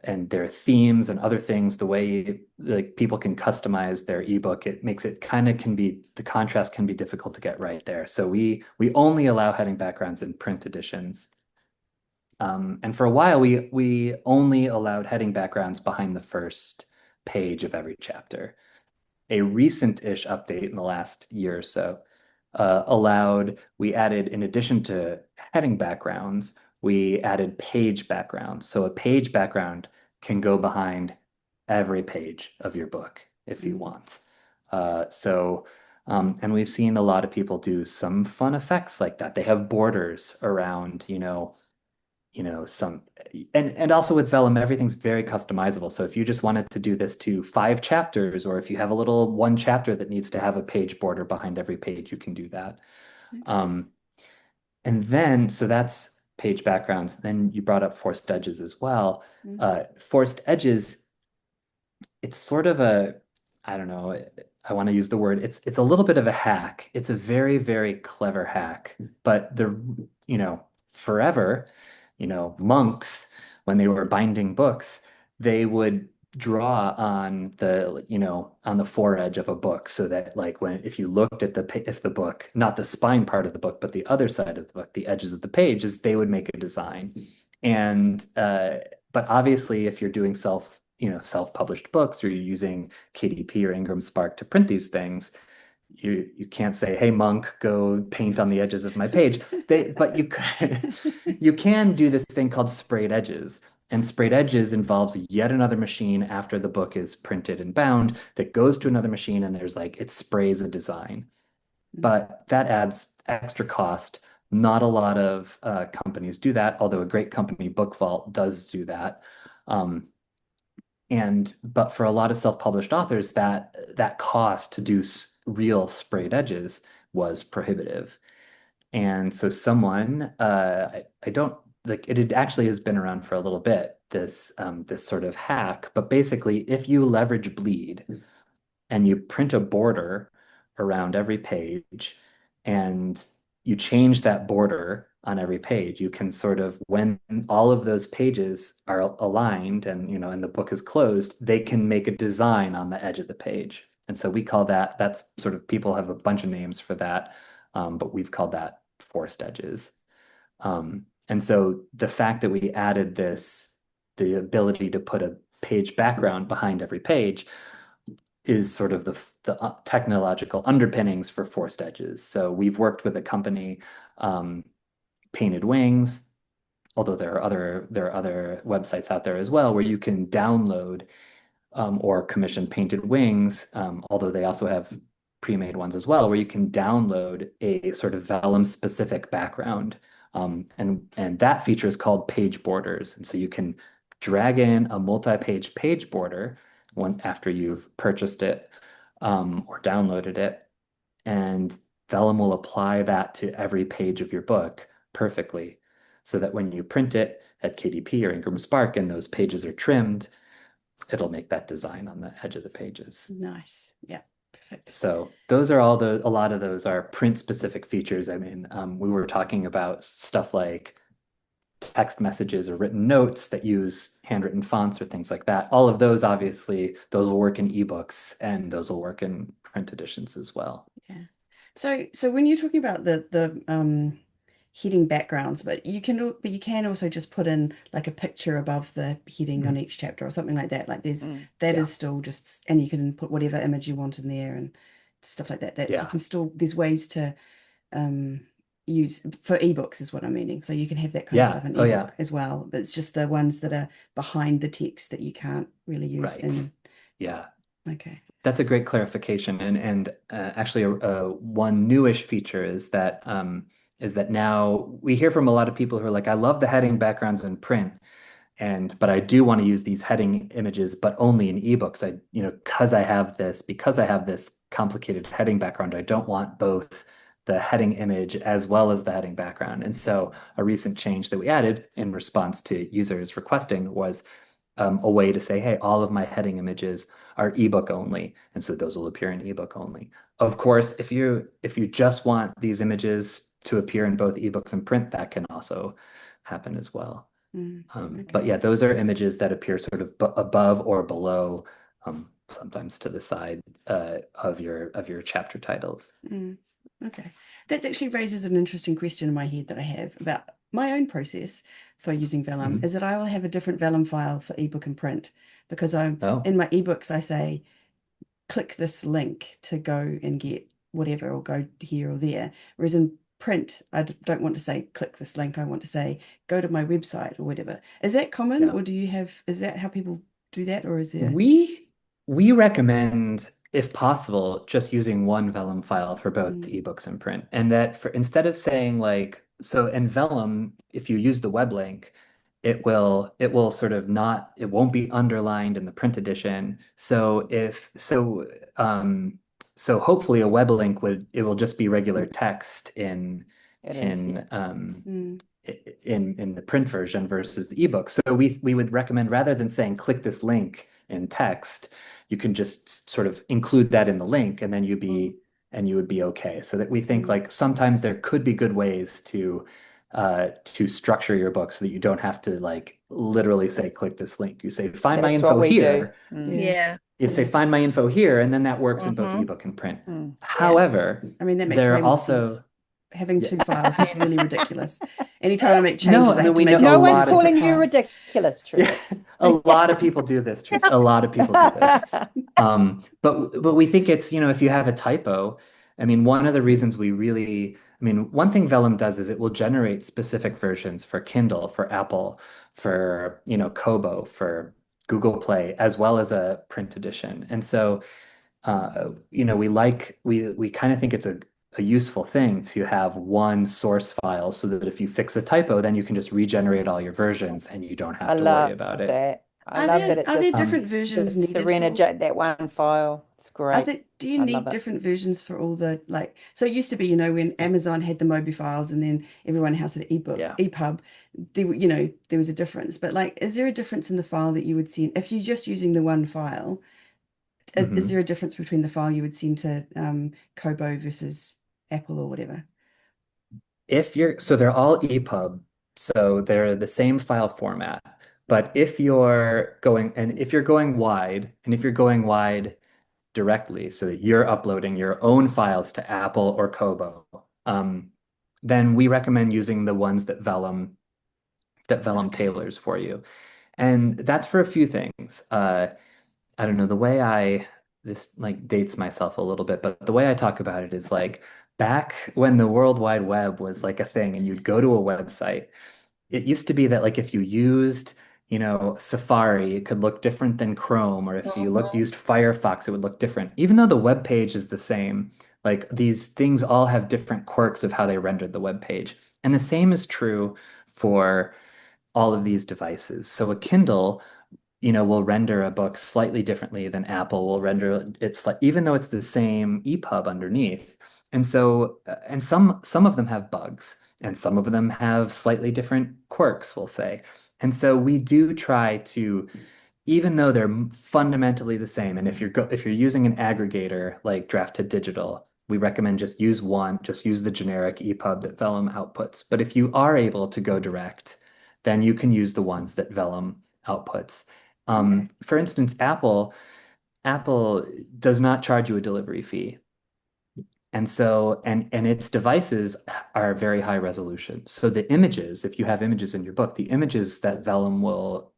Speaker 4: And there are themes and other things, the way like people can customize their ebook, it makes it kind of can be the contrast can be difficult to get right there. So we only allow heading backgrounds in print editions. And for a while, we only allowed heading backgrounds behind the first page of every chapter. A recent-ish update in the last year or so we added, in addition to heading backgrounds, we added page backgrounds. So a page background can go behind every page of your book if you
Speaker 3: Mm.
Speaker 4: want. And we've seen a lot of people do some fun effects like that. They have borders around, some and also with Vellum, everything's very customizable. So if you just wanted to do this to 5 chapters, or if you have a little one chapter that needs to have a page border behind every page, you can do that. Um, and then, so that's page backgrounds. Then you brought up forced edges as well.
Speaker 3: Mm.
Speaker 4: Forced edges, it's sort of I don't know, I want to use the word, it's a little bit of a hack. It's a very, very clever hack. But forever, monks, when they were binding books, they would draw on the foredge of a book, so that like if you looked at if the book, not the spine part of the book, but the other side of the book, the edges of the pages, they would make a design. And but obviously, if you're doing self-published books, or you're using KDP or Ingram Spark to print these things, you can't say, "Hey, monk, go paint on the edges of my page." But you can do this thing called sprayed edges. And sprayed edges involves yet another machine after the book is printed and bound that goes to another machine, and it sprays a design.
Speaker 3: Mm.
Speaker 4: But that adds extra cost. Not a lot of companies do that, although a great company, Book Vault, does do that. Um, but for a lot of self-published authors, that cost to do real sprayed edges was prohibitive. And so I don't like it. It actually has been around for a little bit, this sort of hack. But basically, if you leverage bleed and you print a border around every page, and you change that border on every page, you can sort of, when all of those pages are aligned and the book is closed, they can make a design on the edge of the page. And so we call that's sort of, people have a bunch of names for that, but we've called that forced edges. And so the fact that we added the ability to put a page background behind every page, is sort of the technological underpinnings for forced edges. So we've worked with a company, um, Painted Wings, although there are other websites out there as well where you can download or commission Painted Wings, although they also have pre-made ones as well, where you can download a sort of Vellum specific background. And that feature is called page borders. And so you can drag in a multi-page page border after you've purchased it or downloaded it, and Vellum will apply that to every page of your book perfectly, so that when you print it at KDP or Ingram Spark and those pages are trimmed, it'll make that design on the edge of the pages.
Speaker 3: Nice. Yeah, perfect.
Speaker 4: So those are all a lot of those are print specific features. I mean, we were talking about stuff like text messages or written notes that use handwritten fonts or things like that. All of those, obviously, those will work in ebooks and those will work in print editions as well.
Speaker 3: Yeah. So when you're talking about the heading backgrounds, but you can also just put in like a picture above the heading on each chapter or something like that. Like that is still just, and you can put whatever image you want in there and stuff like that. You can still, there's ways to use for ebooks is what I'm meaning. So you can have that kind of stuff in ebook as well. But it's just the ones that are behind the text that you can't really use in.
Speaker 4: Yeah.
Speaker 3: Okay.
Speaker 4: That's a great clarification. And actually, one newish feature is that now we hear from a lot of people who are like, I love the heading backgrounds in print, but I do want to use these heading images, but only in ebooks. Because I have this complicated heading background, I don't want both the heading image as well as the heading background. And so a recent change that we added in response to users requesting was a way to say, hey, all of my heading images are ebook only, and so those will appear in ebook only. Of course, if you just want these images to appear in both ebooks and print, that can also happen as well. But yeah, those are images that appear sort of above or below, sometimes to the side of your chapter titles.
Speaker 3: Okay, that actually raises an interesting question in my head that I have about my own process for using Vellum. Is that I will have a different Vellum file for ebook and print, because in my ebooks I say click this link to go and get whatever, or go here or there, whereas in print I don't want to say click this link, I want to say go to my website or whatever. Is that common, or is that how people do that, or is there?
Speaker 4: We recommend, if possible, just using one Vellum file for both the ebooks and print. And that instead of saying so in Vellum, if you use the web link, it will sort of it won't be underlined in the print edition. So hopefully a web link will just be regular text in the print version versus the ebook. So we would recommend, rather than saying click this link in text, you can just sort of include that in the link, and then you would be okay. So that we think like sometimes there could be good ways to structure your book so that you don't have to like literally say click this link. You say find my info here.
Speaker 2: Yeah.
Speaker 4: You say find my info here, and then that works in both ebook and print. However,
Speaker 3: I mean, that makes way more sense. Having two files is really ridiculous. Anytime I make changes,
Speaker 1: no one's calling you ridiculous, Trips.
Speaker 4: A lot of people do this, Trips. A lot of people do this. But we think it's, if you have a typo, I mean, one of the reasons one thing Vellum does is it will generate specific versions for Kindle, for Apple, for, Kobo, for Google Play, as well as a print edition. And so, we kind of think it's a useful thing to have one source file, so that if you fix a typo, then you can just regenerate all your versions and you don't have to worry about it.
Speaker 1: I love that.
Speaker 3: Are there different versions needed?
Speaker 1: That one file. It's great.
Speaker 3: Do you need different versions for all the, so it used to be, when Amazon had the Mobi files and then everyone else had an ebook, EPUB, there was a difference. But is there a difference in the file that you would see if you're just using the one file? Is there a difference between the file you would send to Kobo versus Apple or whatever?
Speaker 4: So they're all EPUB, so they're the same file format. But if you're going wide directly, so that you're uploading your own files to Apple or Kobo, then we recommend using the ones that Vellum tailors for you. And that's for a few things. I don't know, the way this like dates myself a little bit, but the way I talk about it is like back when the World Wide Web was like a thing and you'd go to a website, it used to be that like if you used, Safari, it could look different than Chrome, or if you used Firefox, it would look different. Even though the web page is the same, like these things all have different quirks of how they rendered the web page. And the same is true for all of these devices. So a Kindle, will render a book slightly differently than Apple will render it, even though it's the same EPUB underneath. And so, and some of them have bugs, and some of them have slightly different quirks, we'll say. And so we do try to, even though they're fundamentally the same, and if you're using an aggregator like Draft to Digital, we recommend just use the generic EPUB that Vellum outputs. But if you are able to go direct, then you can use the ones that Vellum outputs.
Speaker 3: Okay.
Speaker 4: For instance, Apple does not charge you a delivery fee. And so, and its devices are very high resolution. So the images, if you have images in your book, the images that Vellum will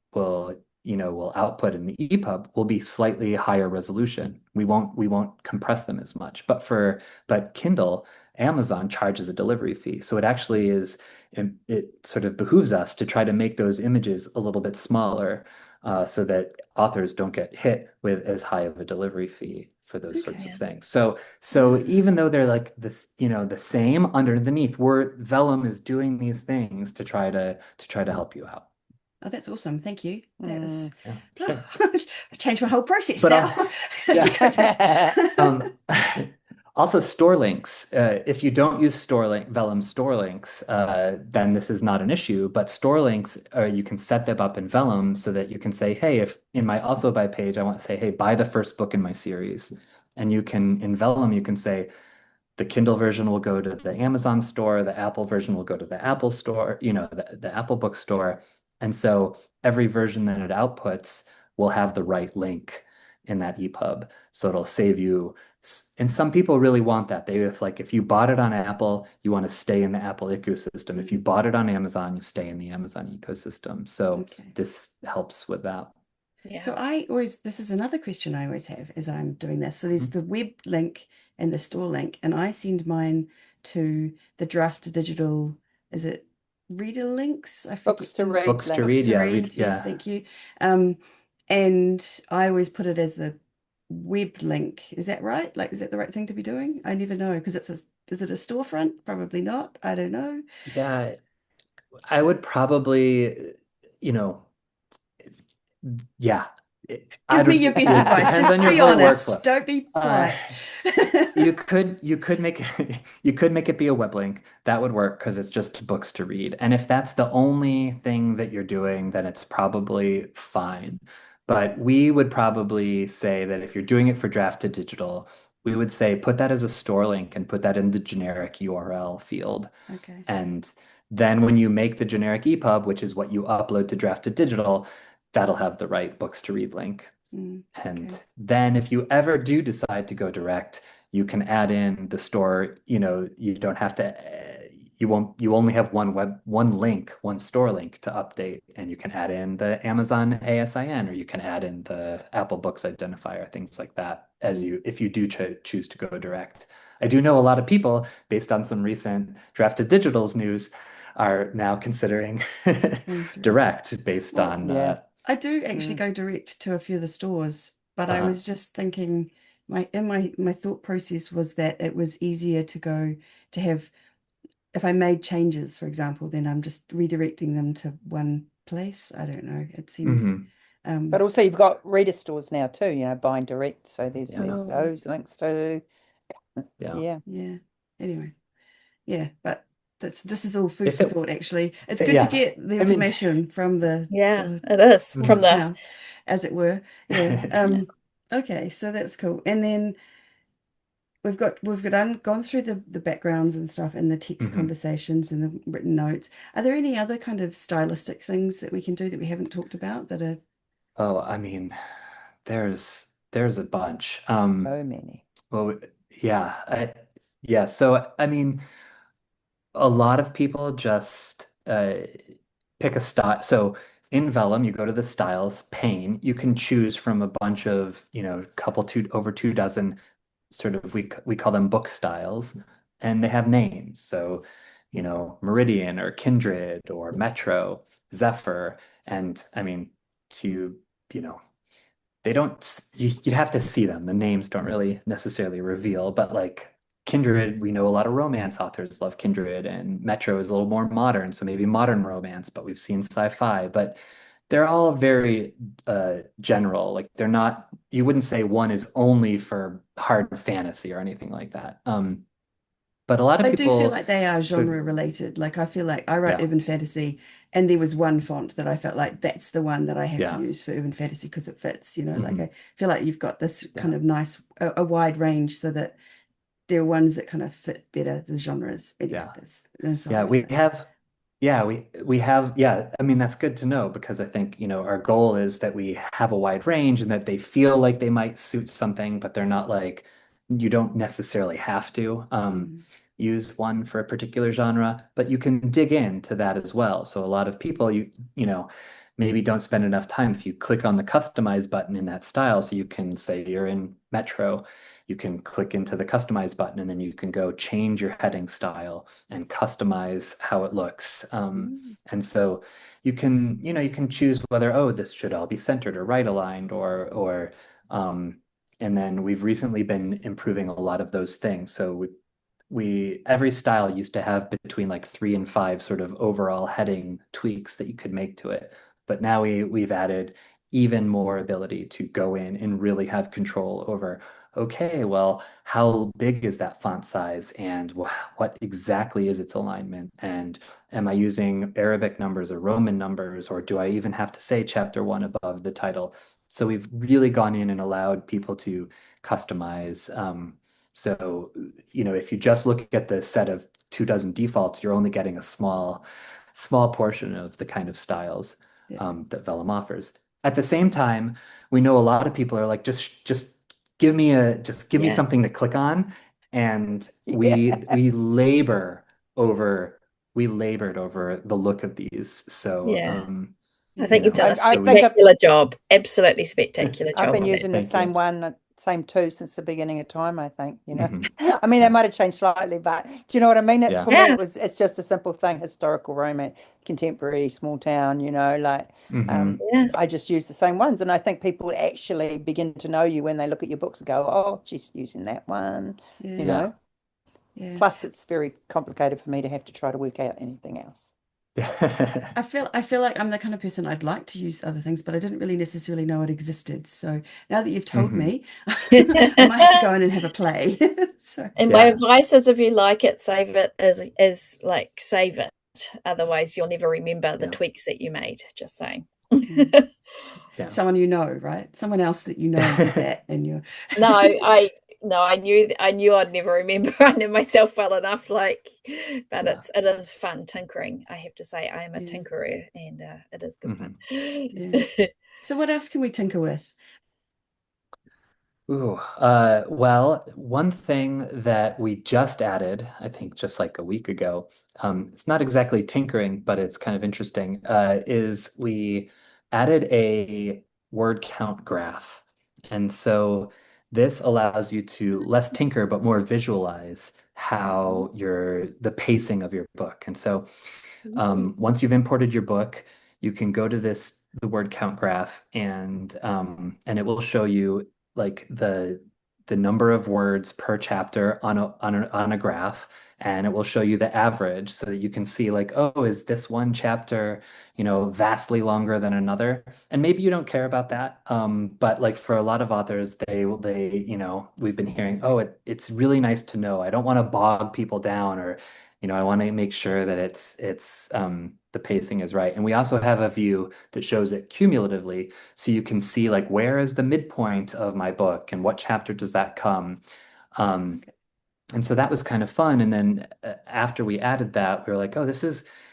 Speaker 4: output in the EPUB will be slightly higher resolution. We won't compress them as much. But Kindle, Amazon charges a delivery fee. So it actually is, it sort of behooves us to try to make those images a little bit smaller, so that authors don't get hit with as high of a delivery fee for those sorts of
Speaker 3: Okay.
Speaker 4: things. So even though they're like this, the same underneath, Vellum is doing these things to try to help you out.
Speaker 3: Oh, that's awesome. Thank you. That
Speaker 1: Mm.
Speaker 3: is,
Speaker 4: Yeah,
Speaker 3: oh,
Speaker 4: sure.
Speaker 3: I changed my whole process
Speaker 4: But
Speaker 3: now.
Speaker 4: yeah. Um, Also, store links. If you don't use Vellum store links, then this is not an issue. But store links, you can set them up in Vellum so that you can say, hey, if in my also buy page, I want to say, hey, buy the first book in my series. And in Vellum, you can say, the Kindle version will go to the Amazon store, the Apple version will go to the Apple store, the Apple bookstore. And so every version that it outputs will have the right link in that EPUB. So it'll save you. And some people really want that. If you bought it on Apple, you want to stay in the Apple ecosystem. If you bought it on Amazon, you stay in the Amazon ecosystem. So
Speaker 3: Okay.
Speaker 4: this helps with that.
Speaker 3: So
Speaker 2: Yeah.
Speaker 3: this is another question I always have as I'm doing this. So there's
Speaker 4: Mhm.
Speaker 3: the web link and the store link, and I send mine to the draft to digital, is it reader links? I
Speaker 1: Books
Speaker 3: forget
Speaker 1: to
Speaker 3: the
Speaker 1: read
Speaker 4: Books to
Speaker 3: books
Speaker 4: read,
Speaker 1: links.
Speaker 3: to
Speaker 4: yeah,
Speaker 3: read. Yes,
Speaker 4: yeah.
Speaker 3: thank you. Um, and I always put it as the web link. Is that right? Like, is that the right thing to be doing? I never know because is it a storefront? Probably not. I don't know.
Speaker 4: Yeah, I would probably, you know, yeah. I
Speaker 3: Give me
Speaker 4: don't,
Speaker 3: your best advice.
Speaker 4: depends on
Speaker 3: Just
Speaker 4: your
Speaker 3: be
Speaker 4: whole
Speaker 3: honest.
Speaker 4: workflow.
Speaker 3: Don't be
Speaker 4: Uh,
Speaker 3: polite.
Speaker 4: you could make you could make it be a web link. That would work because it's just books to read. And if that's the only thing that you're doing, then it's probably fine. But we would probably say that if you're doing it for draft to digital, we would say put that as a store link and put that in the generic URL field.
Speaker 3: Okay.
Speaker 4: And then when you make the generic EPUB, which is what you upload to draft to digital, that'll have the right books to read link.
Speaker 3: Okay.
Speaker 4: And then if you ever do decide to go direct, you can add in the store, you don't have to, you only have one link, one store link to update, and you can add in the Amazon ASIN, or you can add in the Apple Books identifier, things like that, if you do choose to go direct. I do know a lot of people, based on some recent Draft to Digital's news, are now considering
Speaker 3: Going direct.
Speaker 4: direct based
Speaker 3: Well,
Speaker 4: on,
Speaker 1: Yeah.
Speaker 3: I do actually
Speaker 1: Mm.
Speaker 3: go direct to a few of the stores, but I
Speaker 4: uh-huh.
Speaker 3: was just thinking my thought process was that it was easier to go to have if I made changes, for example, then I'm just redirecting them to one place. I don't know. It seemed
Speaker 4: Mhm.
Speaker 1: But also you've got reader stores now too, buying direct. So
Speaker 4: Yeah,
Speaker 1: there's
Speaker 3: oh
Speaker 1: those links too.
Speaker 4: yeah.
Speaker 1: Yeah.
Speaker 3: yeah. Anyway, yeah, but this is all food
Speaker 4: If
Speaker 3: for
Speaker 4: it,
Speaker 3: thought actually. It's good to
Speaker 4: yeah,
Speaker 3: get the
Speaker 4: I mean,
Speaker 3: information from
Speaker 2: Yeah,
Speaker 3: the
Speaker 2: it is from
Speaker 3: horse's
Speaker 4: mhm.
Speaker 2: the
Speaker 3: mouth, as it were. Yeah.
Speaker 2: yeah.
Speaker 3: Okay, so that's cool. And then gone through the backgrounds and stuff and the text
Speaker 4: Mhm.
Speaker 3: conversations and the written notes. Are there any other kind of stylistic things that we can do that we haven't talked about that are
Speaker 4: Oh, I mean, there's a bunch.
Speaker 1: So many.
Speaker 4: Well, yeah, yeah. So, I mean, a lot of people just pick a style. So in Vellum, you go to the styles pane. You can choose from a bunch of, over 2 dozen sort of we call them book styles, and they have names. So, Meridian or Kindred or Metro, Zephyr, and I mean to, you know, they don't you'd have to see them. The names don't really necessarily reveal, but like Kindred, we know a lot of romance authors love Kindred, and Metro is a little more modern, so maybe modern romance, but we've seen sci-fi. But they're all very general. Like they're not, you wouldn't say one is only for hard fantasy or anything like that. But a lot of
Speaker 3: I do feel
Speaker 4: people
Speaker 3: like they are
Speaker 4: sort
Speaker 3: genre related. Like I feel like I write
Speaker 4: yeah,
Speaker 3: urban fantasy and there was one font that I felt like that's the one that I have to
Speaker 4: yeah,
Speaker 3: use for urban fantasy because it fits, like
Speaker 4: hmm
Speaker 3: I feel like you've got this
Speaker 4: yeah.
Speaker 3: kind of nice a wide range so that there are ones that kind of fit better the genres. Anyway,
Speaker 4: Yeah.
Speaker 3: that's an
Speaker 4: Yeah,
Speaker 3: aside,
Speaker 4: we
Speaker 3: but
Speaker 4: have yeah, we have yeah, I mean that's good to know because I think, our goal is that we have a wide range and that they feel like they might suit something, but they're not like you don't necessarily have to
Speaker 3: mm,
Speaker 4: use one for a particular genre, but you can dig into that as well. So a lot of people maybe don't spend enough time if you click on the customize button in that style. So you can say you're in Metro, you can click into the customize button and then you can go change your heading style and customize how it looks.
Speaker 3: mm,
Speaker 4: And so you can choose whether, oh, this should all be centered or right aligned um, and then we've recently been improving a lot of those things. So we every style used to have between like 3 and 5 sort of overall heading tweaks that you could make to it. But now we've added even more ability to go in and really have control over, okay, well, how big is that font size and what exactly is its alignment? And am I using Arabic numbers or Roman numbers, or do I even have to say chapter one above the title? So we've really gone in and allowed people to customize. So, if you just look at the set of 2 dozen defaults, you're only getting a small portion of the kind of styles
Speaker 3: yeah.
Speaker 4: that Vellum offers. At the same time, we know a lot of people are like, just give me
Speaker 2: Yeah.
Speaker 4: something to click on, and
Speaker 1: Yeah.
Speaker 4: we labored over the look of these. So,
Speaker 2: Yeah. I
Speaker 3: Yeah.
Speaker 2: think you've done a
Speaker 1: I think
Speaker 2: spectacular job. Absolutely spectacular
Speaker 1: I've
Speaker 2: job
Speaker 1: been
Speaker 2: on that.
Speaker 1: using the
Speaker 4: thank you.
Speaker 1: same one, same two since the beginning of time, I think,
Speaker 4: Hmm.
Speaker 1: I mean, they
Speaker 4: Yeah,
Speaker 1: might have changed slightly, but do you know what I mean?
Speaker 4: yeah.
Speaker 1: For me,
Speaker 2: Yeah.
Speaker 1: it's just a simple thing, historical romance, contemporary, small town, like
Speaker 4: Hmm.
Speaker 2: Yeah.
Speaker 1: I just use the same ones. And I think people actually begin to know you when they look at your books and go, oh, she's using that one, you
Speaker 3: Yeah.
Speaker 1: know.
Speaker 3: Yeah.
Speaker 1: Plus, it's very complicated for me to have to try to work out anything else.
Speaker 4: Yeah.
Speaker 3: I feel like I'm the kind of person I'd like to use other things, but I didn't really necessarily know it existed. So now that you've told
Speaker 4: Hmm.
Speaker 3: me, I might have to go in and have a play. So
Speaker 2: And my
Speaker 4: Yeah.
Speaker 2: advice is if you like it, save it as like save it. Otherwise you'll never remember the
Speaker 4: Yeah.
Speaker 2: tweaks that you made. Just saying.
Speaker 3: mm,
Speaker 4: Yeah.
Speaker 3: someone right? Someone else that did that, and you're
Speaker 2: No, I no, I knew I'd never remember. I know myself well enough, but
Speaker 4: Yeah.
Speaker 2: it is fun tinkering. I have to say, I am a
Speaker 3: yeah,
Speaker 2: tinkerer, and it is good fun.
Speaker 4: Hmm.
Speaker 3: yeah. So what else can we tinker with?
Speaker 4: Ooh, well, one thing that we just added, I think just like a week ago, it's not exactly tinkering, but it's kind of interesting, is we added a word count graph. And so this allows you to less tinker, but more visualize how the pacing of your book. And so once you've imported your book, you can go to the word count graph, and it will show you like the number of words per chapter on a graph, and it will show you the average so that you can see like, oh, is this one chapter, vastly longer than another? And maybe you don't care about that, but like for a lot of authors, we've been hearing, oh, it's really nice to know. I don't want to bog people down, or I want to make sure that the pacing is right. And we also have a view that shows it cumulatively, so you can see like where is the midpoint of my book and what chapter does that come. Um, and so that was kind of fun. And then after we added that, we were like, oh,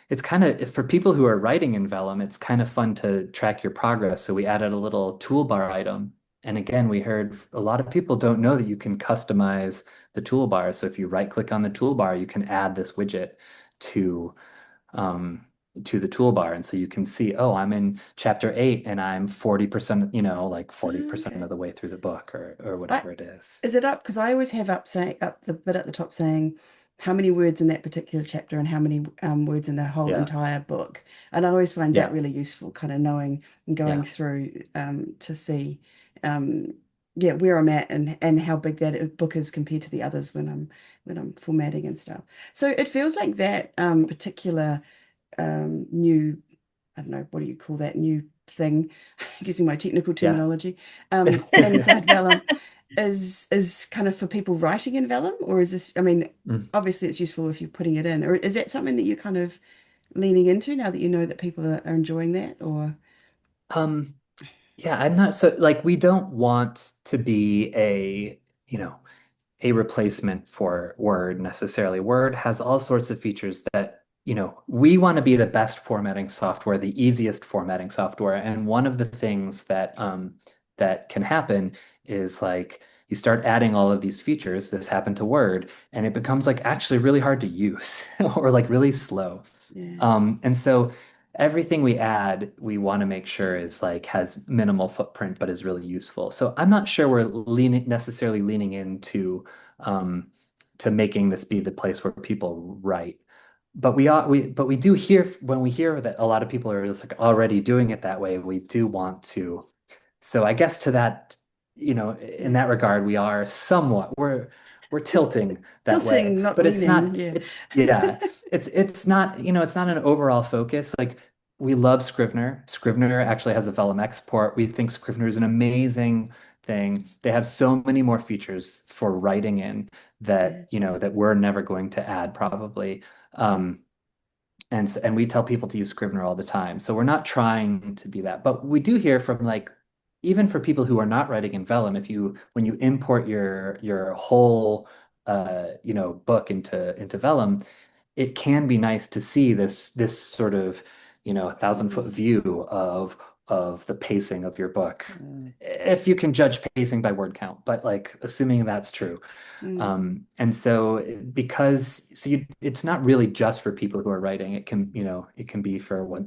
Speaker 4: it's kind of, for people who are writing in Vellum, it's kind of fun to track your progress. So we added a little toolbar item. And again, we heard a lot of people don't know that you can customize the toolbar. So if you right click on the toolbar, you can add this widget to um, to the toolbar. And so you can see, oh, I'm in chapter 8 and I'm 40%, like 40%
Speaker 3: Okay.
Speaker 4: of the way through the book or
Speaker 3: I
Speaker 4: whatever it is.
Speaker 3: Is it up? Because I always have up the bit at the top saying how many words in that particular chapter and how many words in the whole
Speaker 4: Yeah.
Speaker 3: entire book. And I always find that
Speaker 4: Yeah.
Speaker 3: really useful, kind of knowing and going
Speaker 4: Yeah.
Speaker 3: through to see um, yeah, where I'm at and how big that book is compared to the others when I'm formatting and stuff. So it feels like that particular new, I don't know, what do you call that new thing, using my technical
Speaker 4: Yeah.
Speaker 3: terminology, inside Vellum is kind of for people writing in Vellum, or is this, I mean,
Speaker 4: Mm.
Speaker 3: obviously it's useful if you're putting it in, or is that something that you're kind of leaning into now that you know that people are enjoying that, or
Speaker 4: Um, yeah, I'm not so like we don't want to be you know, a replacement for Word necessarily. Word has all sorts of features that, we want to be the best formatting software, the easiest formatting software. And one of the things that can happen is like you start adding all of these features. This happened to Word, and it becomes like actually really hard to use or like really slow.
Speaker 3: yeah,
Speaker 4: And so everything we add, we want to make sure is like has minimal footprint, but is really useful. So I'm not sure we're necessarily leaning into um, to making this be the place where people write. But we do hear when we hear that a lot of people are just like already doing it that way, we do want to. So I guess to that, in
Speaker 3: yeah,
Speaker 4: that regard, we are somewhat we're tilting that way,
Speaker 3: tilting, not
Speaker 4: but it's
Speaker 3: leaning,
Speaker 4: not,
Speaker 3: yeah,
Speaker 4: yeah, it's not, it's not an overall focus. Like we love Scrivener. Scrivener actually has a Vellum export. We think Scrivener is an amazing thing. They have so many more features for writing in
Speaker 3: yeah,
Speaker 4: that we're never going to add probably. Um, and we tell people to use Scrivener all the time. So we're not trying to be that. But we do hear from like even for people who are not writing in Vellum, if you when you import your whole book into Vellum, it can be nice to see this sort of 1,000-foot
Speaker 3: mm,
Speaker 4: view of the pacing of your book.
Speaker 1: Mm.
Speaker 4: If you can judge pacing by word count, but like assuming that's true.
Speaker 3: mm,
Speaker 4: And so it's not really just for people who are writing. It can be for what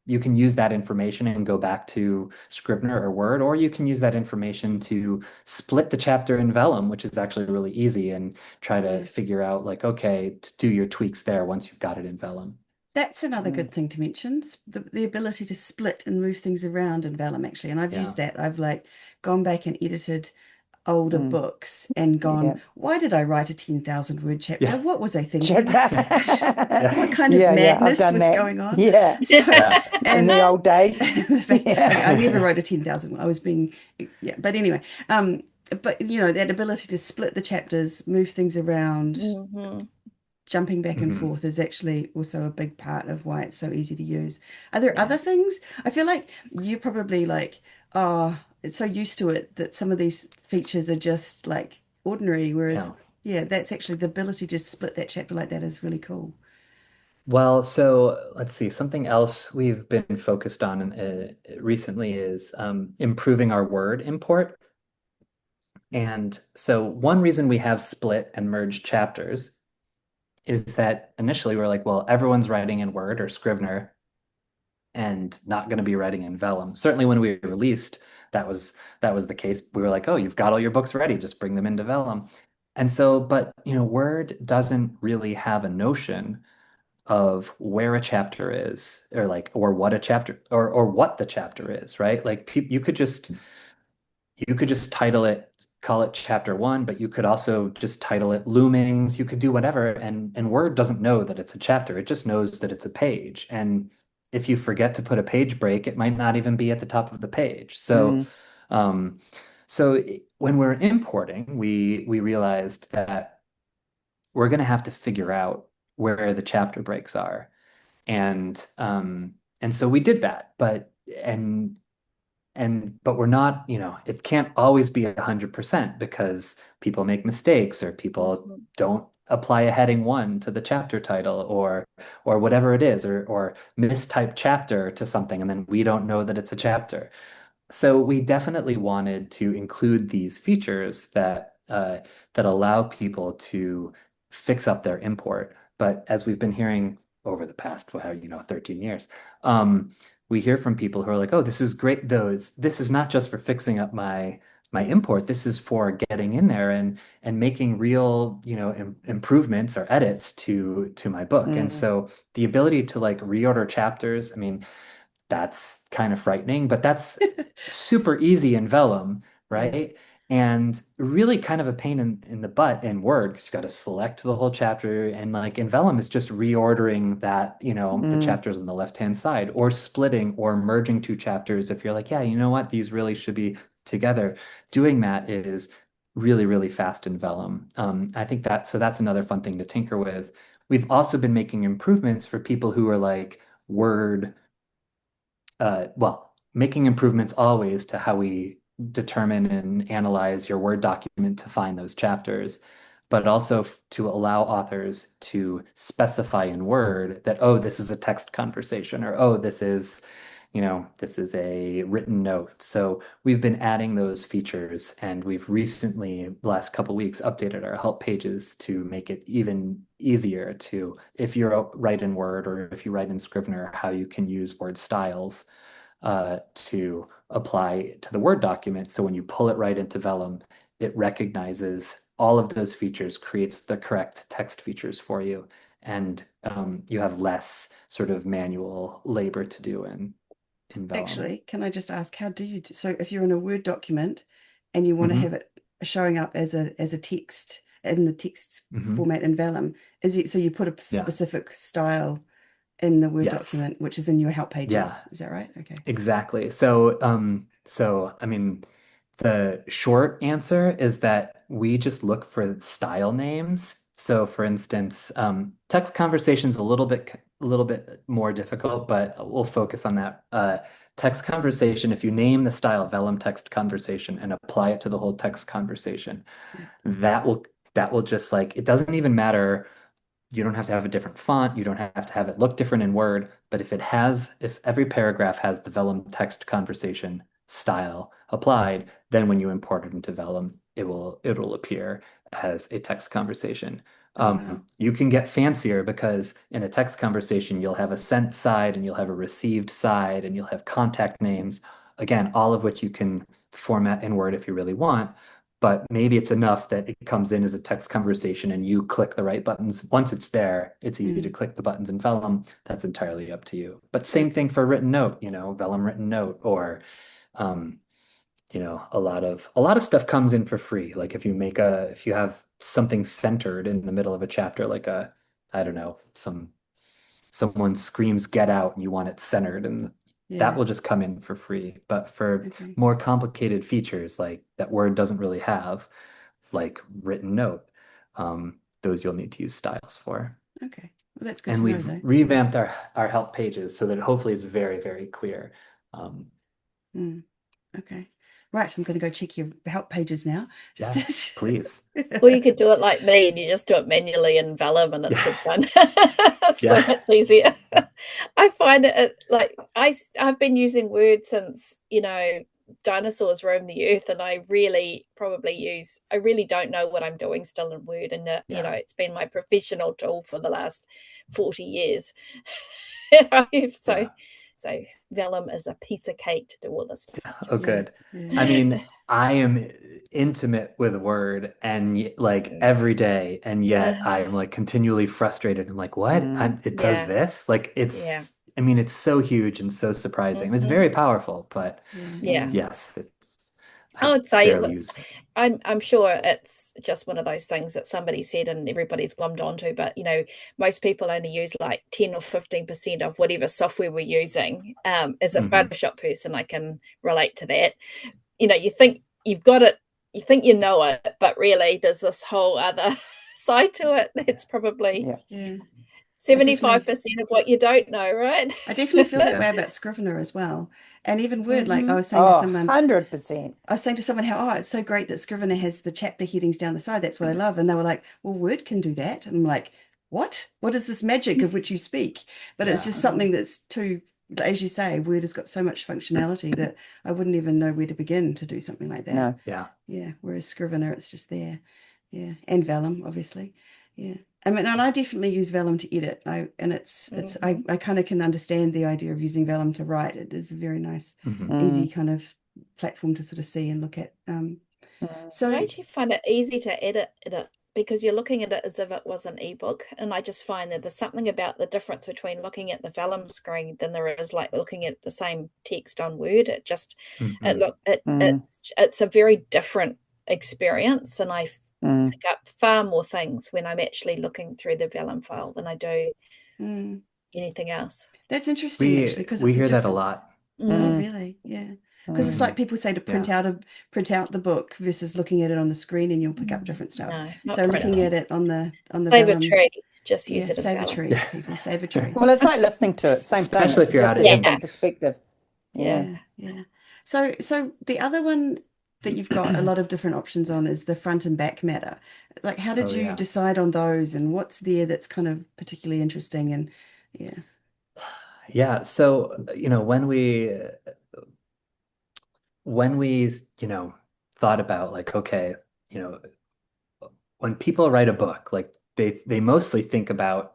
Speaker 4: you can use that information and go back to Scrivener or Word, or you can use that information to split the chapter in Vellum, which is actually really easy, and try to
Speaker 3: yeah.
Speaker 4: figure out like, okay, to do your tweaks there once you've got it in Vellum.
Speaker 3: That's another
Speaker 1: Mm.
Speaker 3: good thing to mention, the ability to split and move things around in Vellum actually. And I've used
Speaker 4: Yeah.
Speaker 3: that. I've like gone back and edited older
Speaker 1: Mm.
Speaker 3: books and
Speaker 1: Yeah.
Speaker 3: gone, why did I write a 10,000 word chapter?
Speaker 4: Yeah.
Speaker 3: What was I thinking?
Speaker 4: Yeah.
Speaker 3: What kind of
Speaker 1: Yeah, yeah, I've
Speaker 3: madness
Speaker 1: done
Speaker 3: was
Speaker 1: that.
Speaker 3: going on?
Speaker 1: Yeah,
Speaker 3: So,
Speaker 4: Yeah.
Speaker 1: in
Speaker 3: and
Speaker 1: the old days.
Speaker 3: the fact, okay, I never
Speaker 1: Yeah.
Speaker 3: wrote a 10,000 one. I was being, yeah, but anyway, but that ability to split the chapters, move things around,
Speaker 2: Hmm.
Speaker 3: jumping back and
Speaker 4: Mhm.
Speaker 3: forth is actually also a big part of why it's so easy to use. Are there
Speaker 4: Yeah.
Speaker 3: other things? I feel like you probably like, oh, it's so used to it that some of these features are just like ordinary, whereas
Speaker 4: Yeah.
Speaker 3: yeah, that's actually the ability to split that chapter like that is really cool.
Speaker 4: Well, so let's see. Something else we've been focused on recently is improving our word import. And so one reason we have split and merged chapters is that initially we're like, well, everyone's writing in Word or Scrivener and not going to be writing in Vellum. Certainly when we released, that was the case. We were like, oh, you've got all your books ready, just bring them into Vellum. And so, but Word doesn't really have a notion of where a chapter is or what a chapter or what the chapter is, right? Like you could just title it, call it chapter one, but you could also just title it Loomings. You could do whatever, and Word doesn't know that it's a chapter. It just knows that it's a page. And if you forget to put a page break, it might not even be at the top of the page. So,
Speaker 1: Mm.
Speaker 4: um, when we're importing, we realized that we're going to have to figure out where the chapter breaks are. And so we did that, but we're not, it can't always be 100% because people make mistakes or people
Speaker 2: Hmm.
Speaker 4: don't apply a heading one to the chapter title or whatever it is, or mistype chapter to something and then we don't know that it's a chapter. So we definitely wanted to include these features that allow people to fix up their import. But as we've been hearing over the past, 13 years. We hear from people who are like, oh, this is great. This is not just for fixing up my import. This is for getting in there and making real, improvements or edits to my book. And so the ability to like reorder chapters, I mean, that's kind of frightening, but that's super easy in Vellum, right? And really kind of a pain in the butt in Word because you've got to select the whole chapter. And like in Vellum, it's just reordering that, the chapters on the left-hand side or splitting or merging two chapters. If you're like, yeah, you know what, these really should be together. Doing that is really, really fast in Vellum. I think that's another fun thing to tinker with. We've also been making improvements for people who are like Word making improvements always to how we determine and analyze your Word document to find those chapters, but also to allow authors to specify in Word that, oh, this is a text conversation, or oh, this is a written note. So we've been adding those features, and we've recently, the last couple of weeks, updated our help pages to make it even easier to, if you write in Word or if you write in Scrivener, how you can use word styles to apply to the Word document. So when you pull it right into Vellum, it recognizes all of those features, creates the correct text features for you, and you have less sort of manual labor to do in Vellum.
Speaker 3: Actually, can I just ask, how do you do, so if you're in a Word document and you want to have it showing up as a text in the text format in Vellum, so you put a specific style in the Word document, which is in your help pages.
Speaker 4: Yeah.
Speaker 3: Is that right? Okay.
Speaker 4: Exactly. So, I mean, the short answer is that we just look for style names. So, for instance, text conversation's a little bit more difficult, but we'll focus on that. Text conversation, if you name the style Vellum text conversation and apply it to the whole text conversation, that will just like, it doesn't even matter. You don't have to have a different font. You don't have to have it look different in Word. But if every paragraph has the Vellum text conversation style applied, then when you import it into Vellum, it'll appear as a text conversation. You can get fancier because in a text conversation, you'll have a sent side and you'll have a received side and you'll have contact names. Again, all of which you can format in Word if you really want. But maybe it's enough that it comes in as a text conversation and you click the right buttons. Once it's there, it's easy to click the buttons in Vellum. That's entirely up to you. But same thing for written note, Vellum written note, or a lot of stuff comes in for free. Like if you have something centered in the middle of a chapter, like I don't know, someone screams "Get out" and you want it centered, and that will just come in for free. But for more complicated features like that Word doesn't really have, like written note, those you'll need to use styles for.
Speaker 3: Okay. Well, that's good
Speaker 4: And
Speaker 3: to know,
Speaker 4: we've
Speaker 3: though.
Speaker 4: revamped our help pages so that hopefully it's very, very clear.
Speaker 3: Okay. Right, I'm going to go check your help pages now.
Speaker 4: Yeah, please.
Speaker 2: Or you could do it like me and you just do it manually in Vellum and it's good fun. It's so much easier. I find it like I've been using Word since, dinosaurs roamed the earth, and I really don't know what I'm doing still in Word, and it's been my professional tool for the last 40 years. So Vellum is a piece of cake to do all this stuff.
Speaker 4: Oh, good. I mean, I am intimate with Word and like every day, and yet I'm like continually frustrated. I'm like, what? It does this? Like I mean, it's so huge and so surprising. It's very powerful, but yes,
Speaker 2: I would say,
Speaker 4: barely use.
Speaker 2: I'm sure it's just one of those things that somebody said and everybody's glommed onto, but most people only use like 10 or 15% of whatever software we're using. As a Photoshop person, I can relate to that. You think you've got it, you think you know it, but really there's this whole other side to it that's probably 75% of what you don't know, right?
Speaker 3: I definitely feel that way about Scrivener as well. And even Word, like I was saying to someone,
Speaker 1: 100%.
Speaker 3: I was saying to someone how, it's so great that Scrivener has the chapter headings down the side. That's what I love. And they were like, well, Word can do that. And I'm like, what? What is this magic of which you speak? But it's just something that's too, as you say, Word has got so much functionality that I wouldn't even know where to begin to do something like that.
Speaker 1: No.
Speaker 3: Yeah. Whereas Scrivener, it's just there. Yeah. And Vellum, obviously. Yeah. I mean, and I definitely use Vellum to edit. I kind of can understand the idea of using Vellum to write. It is a very nice, easy kind of platform to sort of see and look at.
Speaker 2: I
Speaker 3: So
Speaker 2: actually find it easy to edit it because you're looking at it as if it was an ebook, and I just find that there's something about the difference between looking at the Vellum screen than there is like looking at the same text on Word. It just it's a very different experience, and I pick up far more things when I'm actually looking through the Vellum file than I do anything else.
Speaker 3: that's interesting, actually, because
Speaker 4: We
Speaker 3: it's a
Speaker 4: hear that a
Speaker 3: difference.
Speaker 4: lot.
Speaker 3: Oh, really? Yeah. Because it's like people say to print
Speaker 4: Yeah.
Speaker 3: out the book versus looking at it on the screen, and you'll pick up different stuff.
Speaker 2: No, not
Speaker 3: So
Speaker 2: print
Speaker 3: looking
Speaker 2: out.
Speaker 3: at it on the
Speaker 2: Save a
Speaker 3: Vellum,
Speaker 2: tree. Just use
Speaker 3: yeah,
Speaker 2: it in
Speaker 3: save a
Speaker 2: Vellum.
Speaker 3: tree, people, save a tree.
Speaker 1: Well, it's like listening to it. Same thing.
Speaker 4: Especially
Speaker 1: It's
Speaker 4: if you're
Speaker 1: just
Speaker 4: out
Speaker 1: a
Speaker 4: of ink.
Speaker 1: different perspective.
Speaker 2: Yeah.
Speaker 3: Yeah. So the other one that you've got a lot of different options on is the front and back matter. Like, how did
Speaker 4: Oh,
Speaker 3: you
Speaker 4: yeah.
Speaker 3: decide on those, and what's there that's kind of particularly interesting? And yeah.
Speaker 4: Yeah. So, when we, thought about like, okay, you know, when people write a book, like they mostly think about,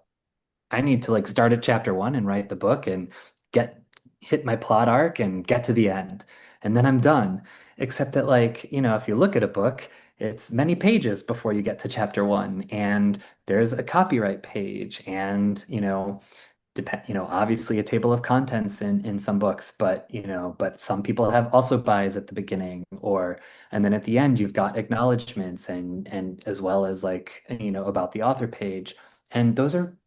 Speaker 4: I need to like start at chapter one and write the book and get hit my plot arc and get to the end. And then I'm done. Except that like, if you look at a book, it's many pages before you get to chapter one. And there's a copyright page and, obviously a table of contents in some books, but some people have also buys at the beginning, and then at the end you've got acknowledgments and as well as like, about the author page. And those are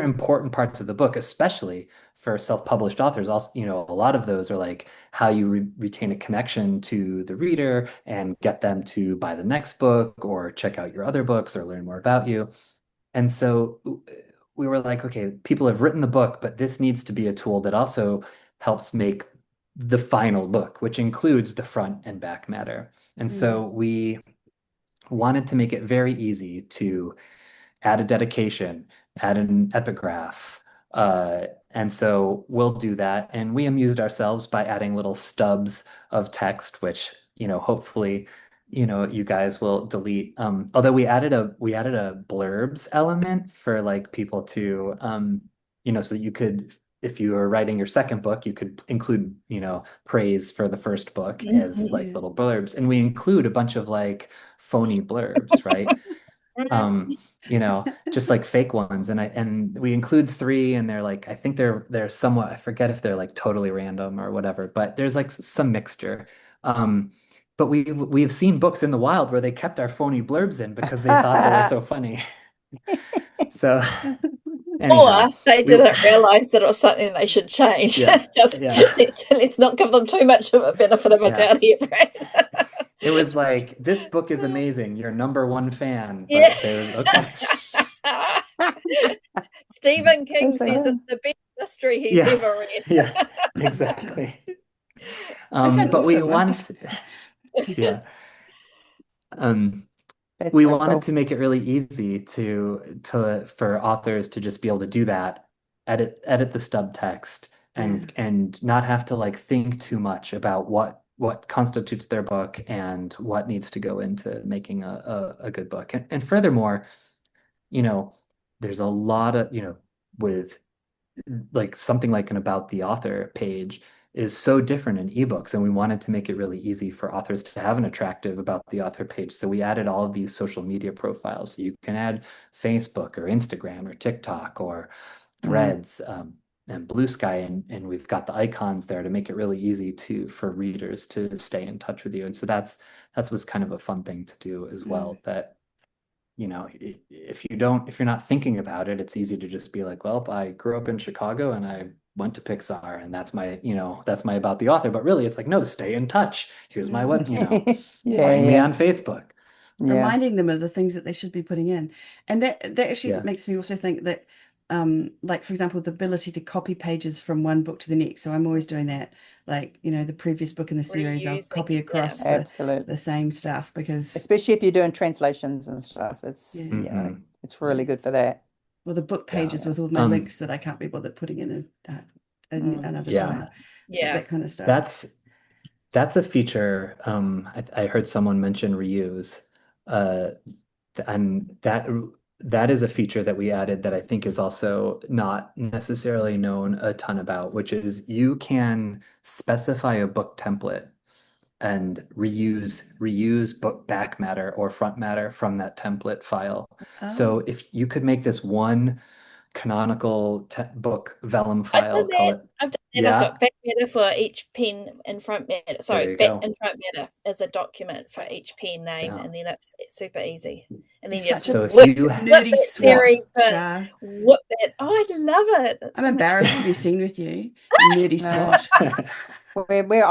Speaker 4: important parts of the book, especially for self-published authors. Also, a lot of those are like how you retain a connection to the reader and get them to buy the next book or check out your other books or learn more about you. And so we were like, okay, people have written the book, but this needs to be a tool that also helps make the final book, which includes the front and back matter. And so we wanted to make it very easy to add a dedication, add an epigraph. And so we'll do that. And we amused ourselves by adding little stubs of text, which, hopefully, you guys will delete. Although we added a blurbs element for like people to, so that you could, if you were writing your second book, you could include, praise for the first book as like little blurbs. And we include a bunch of like phony blurbs, right? Just like fake ones. And we include three, and they're like, I think they're somewhat, I forget if they're like totally random or whatever, but there's like some mixture. But we've seen books in the wild where they kept our phony blurbs in because they thought they were so funny. So anyhow,
Speaker 2: Or they didn't realize that it was something they should change.
Speaker 4: yeah,
Speaker 2: Just
Speaker 4: yeah,
Speaker 2: let's not give them too much of a benefit of a
Speaker 4: yeah.
Speaker 2: doubt here, Brad.
Speaker 4: It was like, this book is amazing. You're number one fan,
Speaker 2: Yeah.
Speaker 4: but there's okay.
Speaker 2: Stephen King
Speaker 1: That's
Speaker 2: says
Speaker 1: like,
Speaker 2: it's the best mystery he's
Speaker 4: Yeah,
Speaker 2: ever read.
Speaker 4: yeah, exactly.
Speaker 3: That's an
Speaker 4: But we
Speaker 3: awesome one.
Speaker 4: wanted yeah.
Speaker 1: that's
Speaker 4: We
Speaker 1: so
Speaker 4: wanted
Speaker 1: cool.
Speaker 4: to make it really easy for authors to just be able to do that, edit the stub text and not have to like think too much about what constitutes their book and what needs to go into making a good book. And furthermore, you know, there's a lot of, with like something like an about the author page is so different in ebooks, and we wanted to make it really easy for authors to have an attractive about the author page. So we added all of these social media profiles. So you can add Facebook or Instagram or TikTok or Threads, and Blue Sky, and we've got the icons there to make it really easy for readers to stay in touch with you. And so that's was kind of a fun thing to do as well. That if you're not thinking about it, it's easy to just be like, well, I grew up in Chicago and I went to Pixar and that's my about the author. But really it's like, no, stay in touch. Here's my web, find me on Facebook.
Speaker 3: Reminding them of the things that they should be putting in. And that actually
Speaker 4: Yeah.
Speaker 3: makes me also think that like for example, the ability to copy pages from one book to the next. So I'm always doing that. Like, the previous book in the series, I'll copy across the
Speaker 1: Absolutely.
Speaker 3: same stuff because
Speaker 1: Especially if you're doing translations and stuff. It's it's really
Speaker 3: Yeah.
Speaker 1: good for that.
Speaker 3: well, the book pages with all my links that I can't be bothered putting in another
Speaker 4: Yeah.
Speaker 3: time. So
Speaker 2: Yeah.
Speaker 3: that kind of stuff.
Speaker 4: That's a feature. I heard someone mention reuse, and that is a feature that we added that I think is also not necessarily known a ton about, which is you can specify a book template and reuse book back matter or front matter from that template file. So
Speaker 3: Oh,
Speaker 4: if you could make this one canonical te book Vellum
Speaker 2: I've
Speaker 4: file,
Speaker 2: done
Speaker 4: call
Speaker 2: that.
Speaker 4: it,
Speaker 2: I've done that. I've
Speaker 4: yeah,
Speaker 2: got back matter for each pen and front matter.
Speaker 4: there
Speaker 2: Sorry,
Speaker 4: you
Speaker 2: back
Speaker 4: go.
Speaker 2: and front matter as a document for each pen name,
Speaker 4: Yeah.
Speaker 2: and then it's super easy. And
Speaker 3: you're
Speaker 2: then you just
Speaker 3: such a
Speaker 4: So if
Speaker 2: whip
Speaker 4: you,
Speaker 2: whip
Speaker 3: nerdy
Speaker 2: that
Speaker 3: swot,
Speaker 2: series to
Speaker 3: Shah.
Speaker 2: whip that. Oh, I love it. It's
Speaker 3: I'm
Speaker 2: so much
Speaker 3: embarrassed
Speaker 2: fun.
Speaker 3: to be seen with you, you nerdy
Speaker 1: No,
Speaker 3: swot.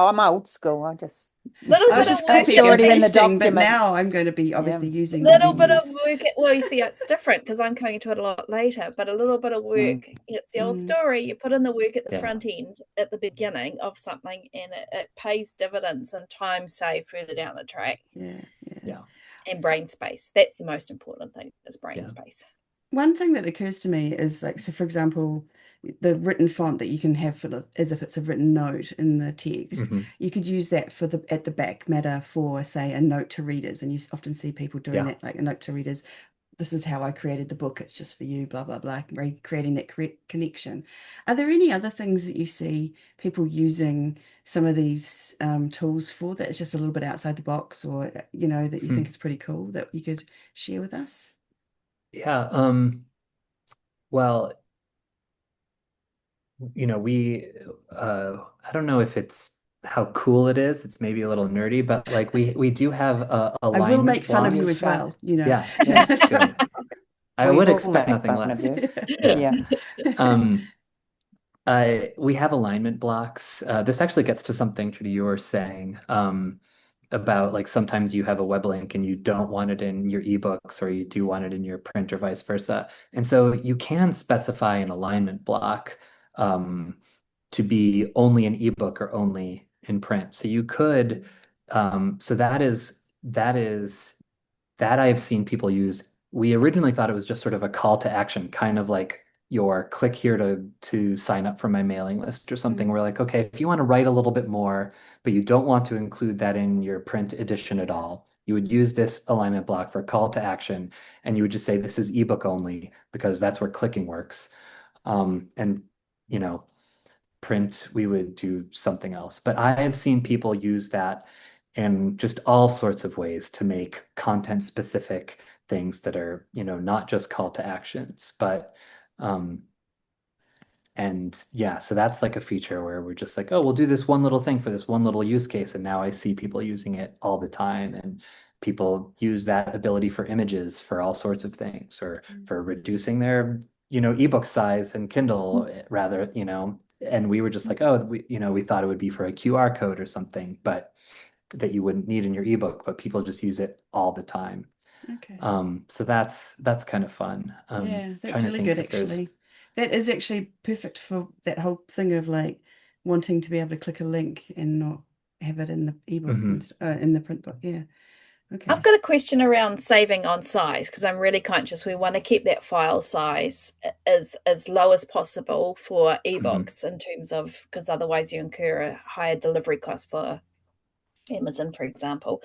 Speaker 1: I'm old school. I just
Speaker 2: Little
Speaker 3: I was
Speaker 2: bit of
Speaker 3: just
Speaker 2: work
Speaker 1: it's
Speaker 3: copying
Speaker 2: at the
Speaker 3: and
Speaker 1: already in the
Speaker 3: pasting, but
Speaker 1: document.
Speaker 3: now I'm going to be
Speaker 1: Yeah.
Speaker 3: obviously using the
Speaker 2: little bit of
Speaker 3: reuse.
Speaker 2: work at, well, you see, it's different because I'm coming to it a lot later, but a little bit of
Speaker 1: Mm.
Speaker 2: work. It's the old
Speaker 3: Mm,
Speaker 2: story. You put in the work at the
Speaker 4: yeah,
Speaker 2: front end at the beginning of something, and it pays dividends and time saved further down the track.
Speaker 3: yeah, yeah.
Speaker 4: yeah,
Speaker 2: And brain space. That's the most important thing, is brain
Speaker 4: yeah.
Speaker 2: space.
Speaker 3: One thing that occurs to me is like, so for example, the written font that you can have for as if it's a written note in the text,
Speaker 4: Hmm.
Speaker 3: you could use that for the at the back matter for, say, a note to readers, and you often see people doing
Speaker 4: Yeah.
Speaker 3: that, like a note to readers. This is how I created the book. It's just for you, blah blah blah. Creating that connection. Are there any other things that you see people using some of these tools for that is just a little bit outside the box, or that you think
Speaker 4: Hmm.
Speaker 3: is pretty cool that you could share with us?
Speaker 4: Yeah. Well, I don't know if it's how cool it is. It's maybe a little nerdy, but like we do have
Speaker 3: I will make
Speaker 4: alignment
Speaker 3: fun of you
Speaker 1: Yes,
Speaker 3: as
Speaker 4: blocks.
Speaker 1: sir.
Speaker 3: well,
Speaker 4: Yeah,
Speaker 1: Yeah,
Speaker 3: So,
Speaker 4: good. I
Speaker 1: we
Speaker 4: would
Speaker 1: will
Speaker 4: expect
Speaker 1: make
Speaker 4: nothing
Speaker 1: fun of
Speaker 4: less.
Speaker 1: you.
Speaker 4: Yeah.
Speaker 1: Yeah.
Speaker 4: Um, we have alignment blocks. This actually gets to something Trudy, you were saying about like sometimes you have a web link and you don't want it in your ebooks or you do want it in your print or vice versa. And so you can specify an alignment block um, to be only an ebook or only in print. So you could, so that is that I have seen people use. We originally thought it was just sort of a call to action, kind of like your click here to sign up for my mailing list or something.
Speaker 3: mm,
Speaker 4: We're like, okay, if you want to write a little bit more, but you don't want to include that in your print edition at all, you would use this alignment block for call to action, and you would just say this is ebook only because that's where clicking works. And you know, print, we would do something else. But I have seen people use that in just all sorts of ways to make content specific things that are, not just call to actions, but um, and yeah, so that's like a feature where we're just like, oh, we'll do this one little thing for this one little use case. And now I see people using it all the time. And people use that ability for images for all sorts of things or
Speaker 3: mm,
Speaker 4: for reducing their, ebook size and Kindle rather, and we were just like, oh, we thought it would be for a QR code or something, but that you wouldn't need in your ebook, but people just use it all the time.
Speaker 3: okay.
Speaker 4: So that's kind of fun.
Speaker 3: Yeah, that's
Speaker 4: Trying to
Speaker 3: really
Speaker 4: think
Speaker 3: good
Speaker 4: if there's,
Speaker 3: actually. That is actually perfect for that whole thing of like wanting to be able to click a link and not have it in the ebook and
Speaker 4: Mhm.
Speaker 3: in the print book. Yeah.
Speaker 2: I've
Speaker 3: Okay.
Speaker 2: got a question around saving on size because I'm really conscious we want to keep that file size as low as possible for
Speaker 4: Mhm.
Speaker 2: ebooks in terms of, because otherwise you incur a higher delivery cost for Amazon, for example.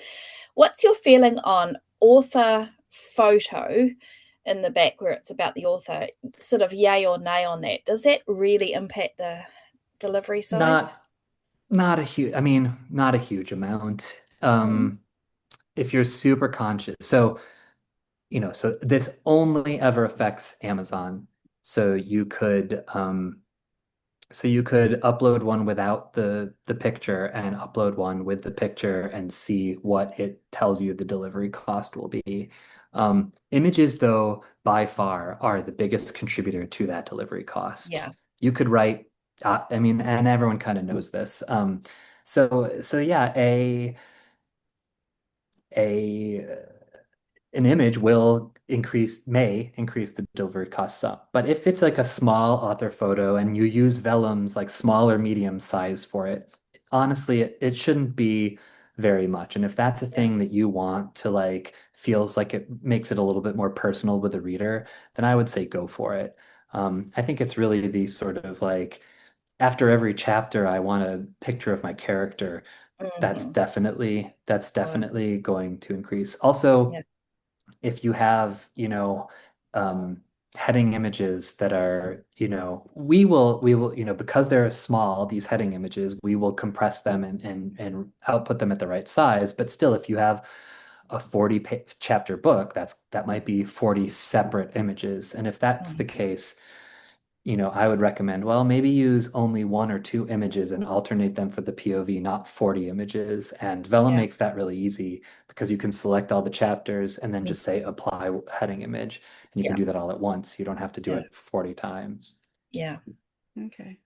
Speaker 2: What's your feeling on author photo in the back where it's about the author? Sort of yay or nay on that. Does that really impact the delivery size?
Speaker 4: Not not a huge, I mean, not a huge amount.
Speaker 2: Mm.
Speaker 4: If you're super conscious. So, so this only ever affects Amazon. So you could upload one without the picture and upload one with the picture and see what it tells you the delivery cost will be. Images, though, by far are the biggest contributor to that delivery cost.
Speaker 2: Yeah.
Speaker 4: You could write, I mean, and everyone kind of knows this. So yeah, a an image may increase the delivery costs up. But if it's like a small author photo and you use Vellum's like small or medium size for it, honestly, it shouldn't be very much. And if that's a
Speaker 2: Yeah.
Speaker 4: thing that you want to like feels like it makes it a little bit more personal with the reader, then I would say go for it. I think it's really the sort of like after every chapter, I want a picture of my character. That's
Speaker 2: Hmm.
Speaker 4: definitely that's
Speaker 2: Sure.
Speaker 4: definitely going to increase. Also,
Speaker 2: Yeah.
Speaker 4: if you have, heading images that are, we will, because they're small, these heading images, we will compress them and output them at the right size. But still, if you have a 40 chapter book, that might be 40 separate images. And if that's the case, I would recommend, well, maybe use only one or two images and alternate them for the POV, not 40 images. And Vellum makes that really easy because you can select all the chapters and then just say apply heading image. And you can do that all at once. You don't have to do it 40 times.
Speaker 2: Yeah.
Speaker 3: Okay.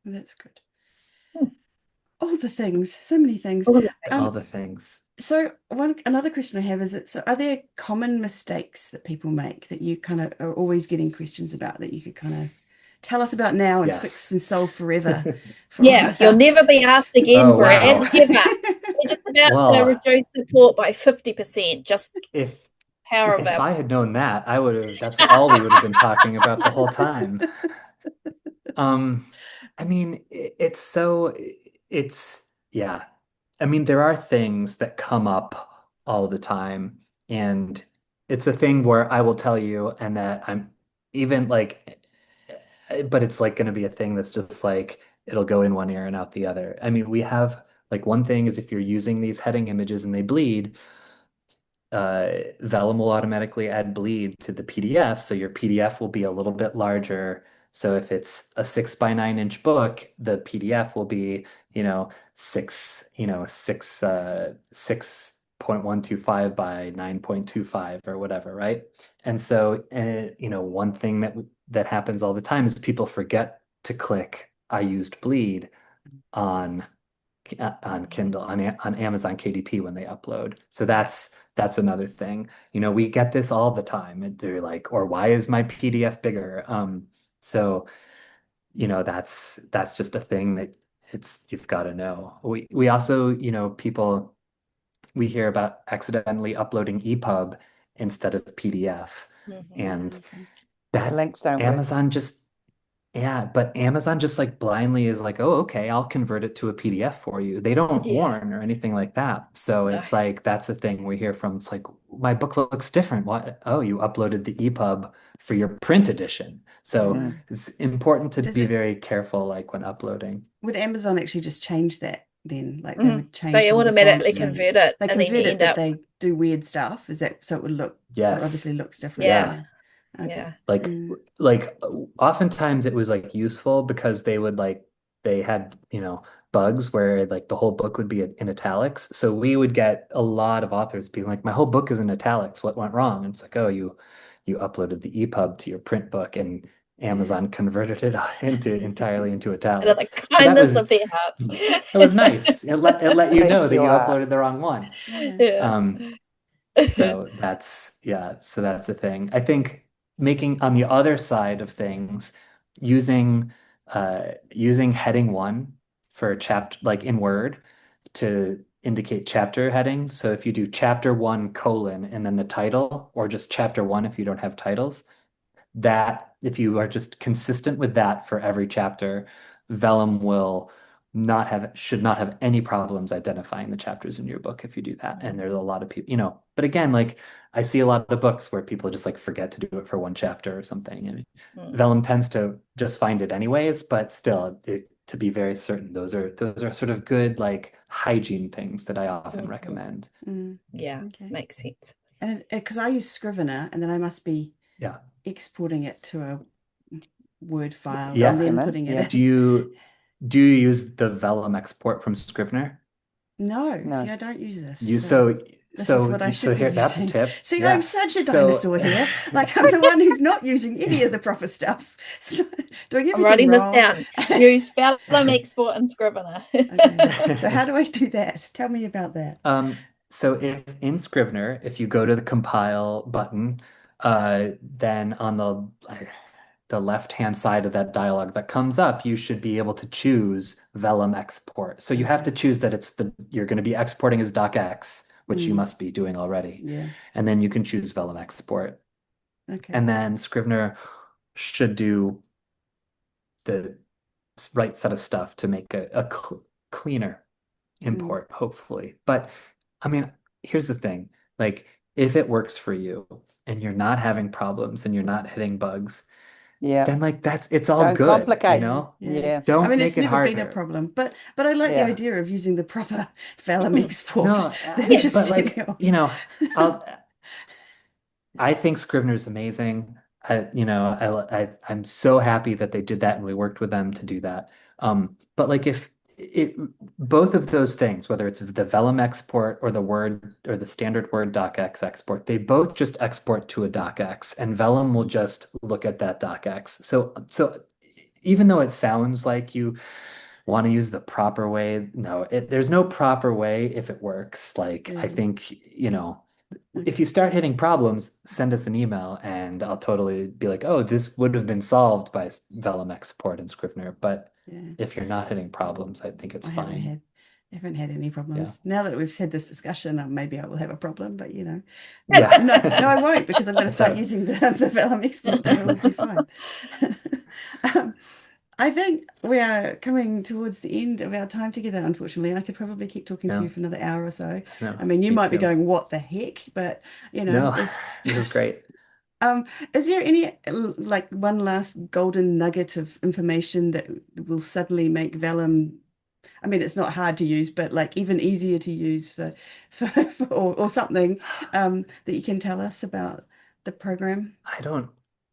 Speaker 3: Well, that's good.
Speaker 2: Hmm.
Speaker 3: All the things, so many things.
Speaker 4: All the things.
Speaker 3: So another question I have is so are there common mistakes that people make that you kind of are always getting questions about that you could kind of tell us about now and fix and solve forever?
Speaker 2: You'll never be asked again, Brad.
Speaker 3: Wow.
Speaker 2: Never. We're just about to reduce support by 50%. Just power of
Speaker 4: if I had known that, that's all we would have been talking about the whole time. I mean, yeah. I mean, there are things that come up all the time, and it's a thing where I will tell you, and that I'm even like, but it's like going to be a thing that's just like it'll go in one ear and out the other. I mean, we have like one thing is if you're using these heading images and they bleed, Vellum will automatically add bleed to the PDF, so your PDF will be a little bit larger. So if it's a 6 by 9 inch book, the PDF will be, six, 6.125 by 9.25 or whatever, right? And so, one thing that happens all the time is people forget to click I used bleed on Kindle on Amazon KDP when they upload. So that's another thing. We get this all the time. And they're like, or why is my PDF bigger? So that's just a thing that you've got to know. We also, people we hear about accidentally uploading EPUB instead of PDF. And that
Speaker 1: links don't
Speaker 4: Amazon just but Amazon just like blindly is like, oh, okay, I'll convert it to a PDF for you. They don't warn or anything like that. So it's like, that's the thing we hear from. It's like, my book looks different. What? Oh, you uploaded the EPUB for your print edition. So it's important to be very careful, like when uploading.
Speaker 3: Would Amazon actually just change that then? Like they would change
Speaker 2: They
Speaker 3: some of the
Speaker 2: automatically
Speaker 3: fonts and
Speaker 2: convert it.
Speaker 3: they
Speaker 2: and then
Speaker 3: convert
Speaker 2: you
Speaker 3: it,
Speaker 2: end
Speaker 3: but
Speaker 2: up.
Speaker 3: they do weird stuff. Is that so it would look so it obviously looks different.
Speaker 2: Yeah.
Speaker 3: Okay.
Speaker 4: Like oftentimes it was like useful because they had, bugs where like the whole book would be in italics. So we would get a lot of authors being like, my whole book is in italics. What went wrong? And it's like, oh, you uploaded the EPUB to your print book and Amazon converted it entirely into italics.
Speaker 2: The kindness of their hearts.
Speaker 4: It was nice. It let you know that you uploaded the wrong one. So that's the thing. I think making on the other side of things, using heading one for chapter like in Word to indicate chapter headings. So if you do chapter 1 colon and then the title, or just chapter 1 if you don't have titles, that if you are just consistent with that for every chapter, Vellum should not have any problems identifying the chapters in your book if you do that. And there's a lot of people, but again, like I see a lot of books where people just like forget to do it for one chapter or something. I mean, Vellum tends to just find it anyways, but still, to be very certain, those are sort of good like hygiene things that I often recommend.
Speaker 2: Makes sense.
Speaker 3: And because I use Scrivener, and then I must be exporting it to a Word file and then putting it in.
Speaker 4: Do you use the Vellum export from Scrivener?
Speaker 3: No. See, I don't use this.
Speaker 4: This is what I should be using. That's a tip.
Speaker 3: See, I'm such a dinosaur here. Like I'm the one who's not using any of the proper stuff. Doing everything
Speaker 2: I'm writing
Speaker 3: wrong.
Speaker 2: this down. Use Vellum export and Scrivener.
Speaker 3: Okay. So how do I do that? Tell me about that.
Speaker 4: So if in Scrivener, if you go to the compile button, then on the left-hand side of that dialog that comes up, you should be able to choose Vellum export. So you have to choose that you're going to be exporting as docx, which you must be doing already.
Speaker 3: Yeah.
Speaker 4: And then you can choose Vellum export.
Speaker 3: Okay.
Speaker 4: And then Scrivener should do the right set of stuff to make a cleaner import, hopefully. But I mean, here's the thing, like if it works for you, and you're not having problems and you're not hitting bugs,
Speaker 1: Yeah.
Speaker 4: then like it's all
Speaker 1: Don't
Speaker 4: good, you
Speaker 1: complicate.
Speaker 3: Yeah,
Speaker 4: know?
Speaker 3: yeah.
Speaker 1: Yeah.
Speaker 3: I
Speaker 4: Don't
Speaker 3: mean,
Speaker 4: make
Speaker 3: it's
Speaker 4: it
Speaker 3: never been a
Speaker 4: harder.
Speaker 3: problem, but I like the
Speaker 1: Yeah.
Speaker 3: idea of using the proper Vellum
Speaker 2: Mm.
Speaker 3: export
Speaker 4: No,
Speaker 3: than
Speaker 4: but
Speaker 3: just,
Speaker 4: like, I'll I think Scrivener's amazing. I'm so happy that they did that and we worked with them to do that. But like if it both of those things, whether it's the Vellum export or the Word or the standard Word docx export, they both just export to a docx and Vellum will just look at that docx. So even though it sounds like you want to use the proper way, no, there's no proper way if it works. Like I
Speaker 3: yeah,
Speaker 4: think, if
Speaker 3: okay,
Speaker 4: you start hitting problems, send us an email and I'll totally be like, oh, this would have been solved by Vellum export and Scrivener. But
Speaker 3: yeah.
Speaker 4: if you're not hitting problems, I think it's
Speaker 3: I haven't
Speaker 4: fine.
Speaker 3: had haven't had any
Speaker 4: Yeah.
Speaker 3: problems. Now that we've had this discussion, maybe I will have a problem, but no, no,
Speaker 4: Yeah.
Speaker 3: I won't because I'm going to
Speaker 4: It's
Speaker 3: start
Speaker 4: a
Speaker 3: using the Vellum export and it'll be fine. Um, I think we are coming towards the end of our time together, unfortunately. I could probably keep talking to
Speaker 4: yeah,
Speaker 3: you for another hour or so.
Speaker 4: no,
Speaker 3: I mean, you
Speaker 4: me
Speaker 3: might be
Speaker 4: too.
Speaker 3: going, what the heck? But,
Speaker 4: No,
Speaker 3: it's
Speaker 4: this is great.
Speaker 3: um, is there any like one last golden nugget of information that will suddenly make Vellum, I mean, it's not hard to use, but like even easier to use or something that you can tell us about the program?
Speaker 4: I don't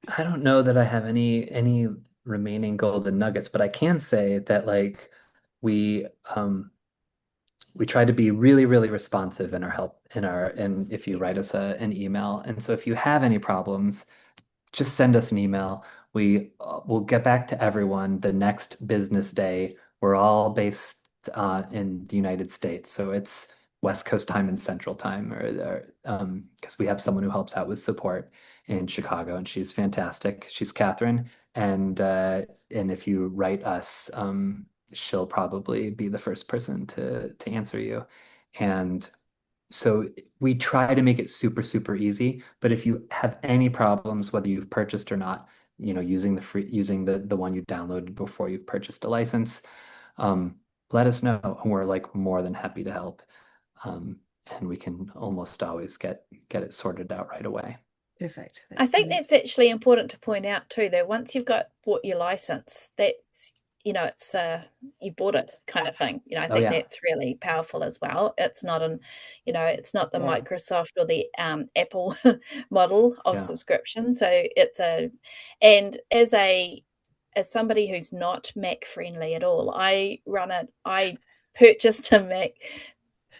Speaker 4: I don't know that I have any remaining golden nuggets, but I can say that like we we try to be really, really responsive in our help and if you write
Speaker 2: Yes.
Speaker 4: us an email. And so if you have any problems, just send us an email. We will get back to everyone the next business day. We're all based in the United States, so it's West Coast time and Central time, or because we have someone who helps out with support in Chicago, and she's fantastic. She's Catherine, and if you write us, she'll probably be the first person to answer you. And so we try to make it super, super easy. But if you have any problems, whether you've purchased or not, using the one you downloaded before you've purchased a license, um, let us know. And we're like more than happy to help. Um, and we can almost always get it sorted out right away.
Speaker 3: Perfect.
Speaker 2: I
Speaker 3: That's
Speaker 2: think
Speaker 3: brilliant.
Speaker 2: that's actually important to point out too, that once you've bought your license, that's, it's you've bought it kind of thing. I
Speaker 4: Oh
Speaker 2: think
Speaker 4: yeah.
Speaker 2: that's really powerful as well. It's not it's not the
Speaker 1: Yeah.
Speaker 2: Microsoft or the Apple model of
Speaker 4: Yeah.
Speaker 2: subscription. So and as somebody who's not Mac friendly at all, I purchased a Mac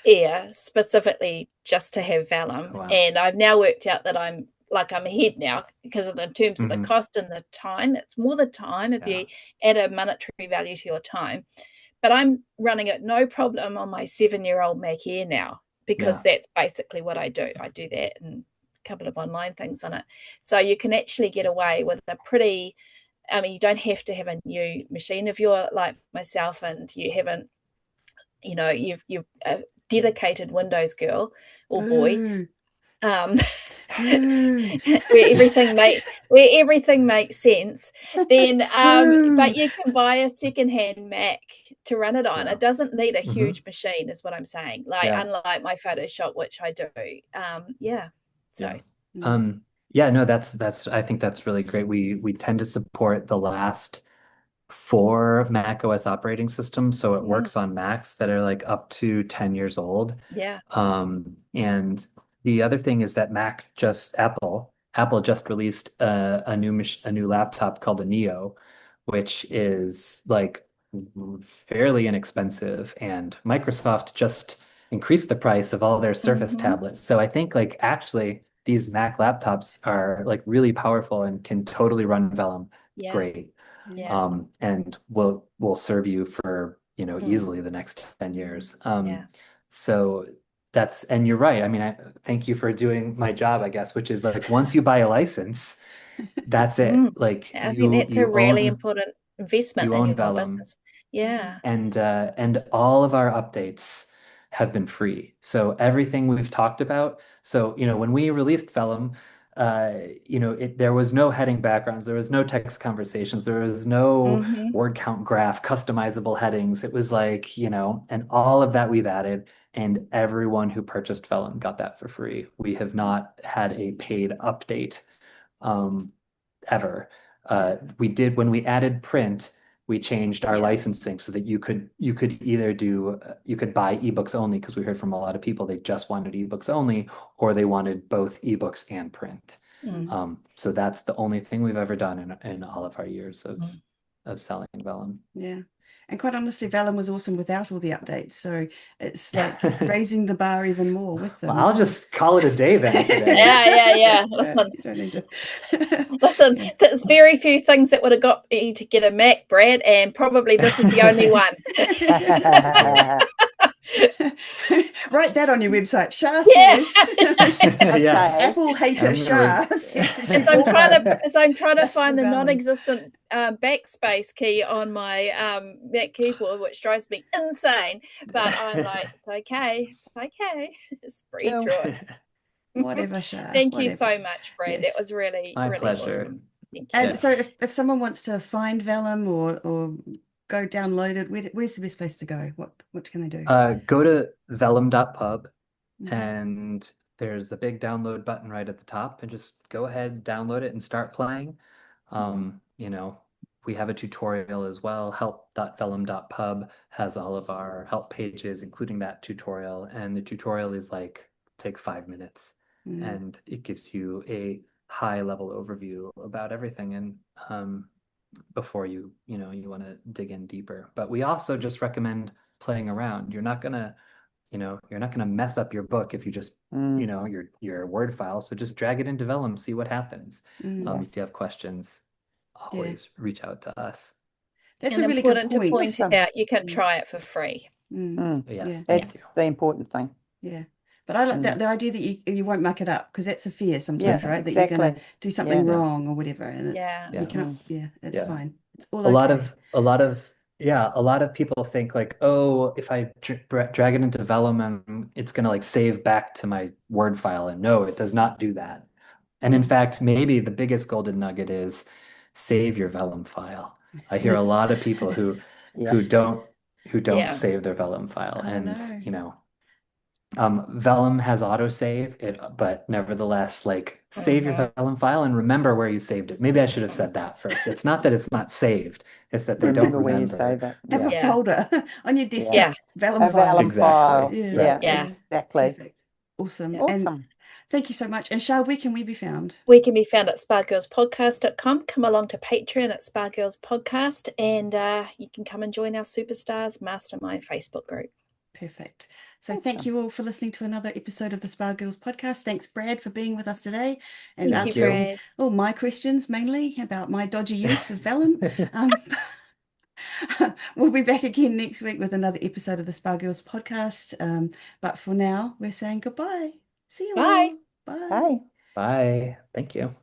Speaker 2: Air specifically just to have Vellum.
Speaker 4: Wow.
Speaker 2: And I've now worked out that I'm ahead now because of the in terms of the
Speaker 4: Hmm.
Speaker 2: cost and the time. It's more the time if
Speaker 4: Yeah.
Speaker 2: you add a monetary value to your time. But I'm running it no problem on my 7-year-old Mac Air now because
Speaker 4: Yeah.
Speaker 2: that's basically what I do. I do that and a couple of online things on it. So you can actually get away with a pretty, I mean, you don't have to have a new machine if you're like myself and you haven't, you've a dedicated Windows girl or boy,
Speaker 3: Boo,
Speaker 2: um,
Speaker 3: boo,
Speaker 2: where everything makes sense, then
Speaker 3: boo.
Speaker 2: but you can buy a secondhand Mac to run it on.
Speaker 4: Yeah.
Speaker 2: It doesn't need a
Speaker 4: Hmm.
Speaker 2: huge machine, is what I'm saying. Like
Speaker 4: Yeah.
Speaker 2: unlike my Photoshop, which I do. Yeah. So
Speaker 4: Yeah.
Speaker 3: Mm,
Speaker 4: Um, yeah, no, that's I think that's really great. We tend to support the last four Mac OS operating systems, so it
Speaker 2: mm,
Speaker 4: works on Macs that are like up to 10 years old.
Speaker 2: yeah.
Speaker 4: And the other thing is that Apple just released a new laptop called a Neo, which is like fairly inexpensive, and Microsoft just increased the price of all their Surface
Speaker 2: Hmm.
Speaker 4: tablets. So I think like actually these Mac laptops are like really powerful and can totally run Vellum
Speaker 2: Yeah.
Speaker 4: great.
Speaker 3: yeah.
Speaker 2: Yeah.
Speaker 4: And will serve you for,
Speaker 2: Mm,
Speaker 4: easily the next 10 years.
Speaker 2: yeah.
Speaker 4: So and you're right. I mean, I thank you for doing my job, I guess, which is like once you buy a license, that's it.
Speaker 2: Mm.
Speaker 4: Like
Speaker 2: I think that's a really important investment
Speaker 4: you
Speaker 2: in
Speaker 4: own
Speaker 2: your whole
Speaker 4: Vellum.
Speaker 2: business.
Speaker 3: Mm.
Speaker 2: Yeah.
Speaker 4: And all of our updates have been free. So everything we've talked about. So, when we released Vellum, there was no heading backgrounds, there was no text conversations, there was no
Speaker 2: Hmm.
Speaker 4: word count graph, customizable headings. It was like, and all of that we've added. and everyone who purchased Vellum got that for free. We have not had a paid update ever. We did when we added print, we changed our licensing so that you could either do you could buy ebooks only, because we heard from a lot of people they just wanted ebooks only, or they wanted both ebooks and print. So that's the only thing we've ever done in all of our years of selling Vellum.
Speaker 3: Yeah. And quite honestly, Vellum was awesome without all the updates. So it's like raising the bar even more with them.
Speaker 4: Well, I'll just call it a day then today.
Speaker 2: Yeah. Listen,
Speaker 3: you don't need to.
Speaker 2: listen,
Speaker 3: Yeah.
Speaker 2: there's very few things that would have got me to get a Mac, Brad, and probably this is the only one.
Speaker 3: Write that on your website. Shah
Speaker 2: Yeah.
Speaker 3: says,
Speaker 4: Yeah.
Speaker 3: Apple hater
Speaker 4: I'm
Speaker 3: Shah
Speaker 4: gonna
Speaker 3: says that
Speaker 2: As
Speaker 3: she
Speaker 2: I'm
Speaker 3: bought
Speaker 2: trying
Speaker 3: one
Speaker 2: to, as I'm trying to
Speaker 3: just for
Speaker 2: find the
Speaker 3: Vellum.
Speaker 2: non-existent backspace key on my Mac keyboard, which drives me insane. But I'm like, it's okay, just breathe
Speaker 1: Chill.
Speaker 2: through it.
Speaker 3: Whatever, Shah.
Speaker 2: Thank you
Speaker 3: Whatever.
Speaker 2: so much, Brad. That
Speaker 3: Yes.
Speaker 2: was really,
Speaker 4: My
Speaker 2: really
Speaker 4: pleasure.
Speaker 2: awesome. Thank you.
Speaker 3: And
Speaker 4: Yeah.
Speaker 3: so if someone wants to find Vellum or go download it, where's the best place to go? What can they do?
Speaker 4: Go to vellum.pub,
Speaker 3: Mhm.
Speaker 4: and there's a big download button right at the top, and just go ahead, download it, and start playing. You know, we have a tutorial as well. Help.vellum.pub has all of our help pages, including that tutorial. And the tutorial is like, take 5 minutes, and it gives you a high level overview about everything. And before you want to dig in deeper. But we also just recommend playing around. You're not gonna mess up your book if you just your Word file. So just drag it into Vellum, see what happens. If you have questions, always reach out to us.
Speaker 3: That's
Speaker 2: And
Speaker 3: a really good
Speaker 2: important to
Speaker 3: point.
Speaker 2: point
Speaker 1: Awesome.
Speaker 2: out, you can try it for free.
Speaker 4: Yes,
Speaker 3: Yeah.
Speaker 4: thank
Speaker 1: That's
Speaker 4: you.
Speaker 1: the important thing.
Speaker 3: Yeah. But I like the idea that you won't muck it up, because that's a fear sometimes,
Speaker 1: Yeah,
Speaker 3: right? That you're going to
Speaker 1: exactly.
Speaker 3: do something
Speaker 1: Yeah.
Speaker 3: wrong or whatever, and it's
Speaker 2: Yeah.
Speaker 3: you can't. Yeah, it's
Speaker 4: Yeah.
Speaker 3: fine. It's all
Speaker 4: A lot
Speaker 3: okay.
Speaker 4: of a lot of people think like, oh, if I drag it into Vellum, it's gonna like save back to my Word file, and no, it does not do that. And in fact, maybe the biggest golden nugget is save your Vellum file. I hear a lot of people who don't
Speaker 2: Yeah.
Speaker 4: save their Vellum file,
Speaker 3: Oh,
Speaker 4: and
Speaker 3: no.
Speaker 4: Vellum has autosave, but nevertheless, like, save your Vellum file and remember where you saved it. Maybe I should have said that first. It's not that it's not saved, it's that they don't
Speaker 1: Remember where you
Speaker 4: remember.
Speaker 1: save it.
Speaker 3: Have a
Speaker 2: Yeah.
Speaker 3: folder on your desktop.
Speaker 2: Yeah.
Speaker 3: Vellum
Speaker 1: A Vellum
Speaker 3: files.
Speaker 1: file.
Speaker 4: Exactly.
Speaker 1: Yeah,
Speaker 2: Yeah.
Speaker 1: exactly.
Speaker 3: Perfect. Awesome.
Speaker 2: Yeah.
Speaker 3: And
Speaker 1: Awesome.
Speaker 3: thank you so much. And Shah, where can we be found?
Speaker 2: We can be found at spargirlspodcast.com. Come along to Patreon at Spargirls Podcast, and you can come and join our Superstars Mastermind Facebook group.
Speaker 3: Perfect. So thank
Speaker 1: Awesome.
Speaker 3: you all for listening to another episode of the Spa Girls podcast. Thanks, Brad, for being with us today and
Speaker 2: Thank you,
Speaker 3: answering
Speaker 2: Brad.
Speaker 3: all my questions, mainly about my dodgy use of Vellum. We'll be back again next week with another episode of the Spa Girls podcast. But for now, we're saying goodbye. See you
Speaker 2: Bye.
Speaker 3: all. Bye.
Speaker 1: Bye.
Speaker 4: Bye. Thank you.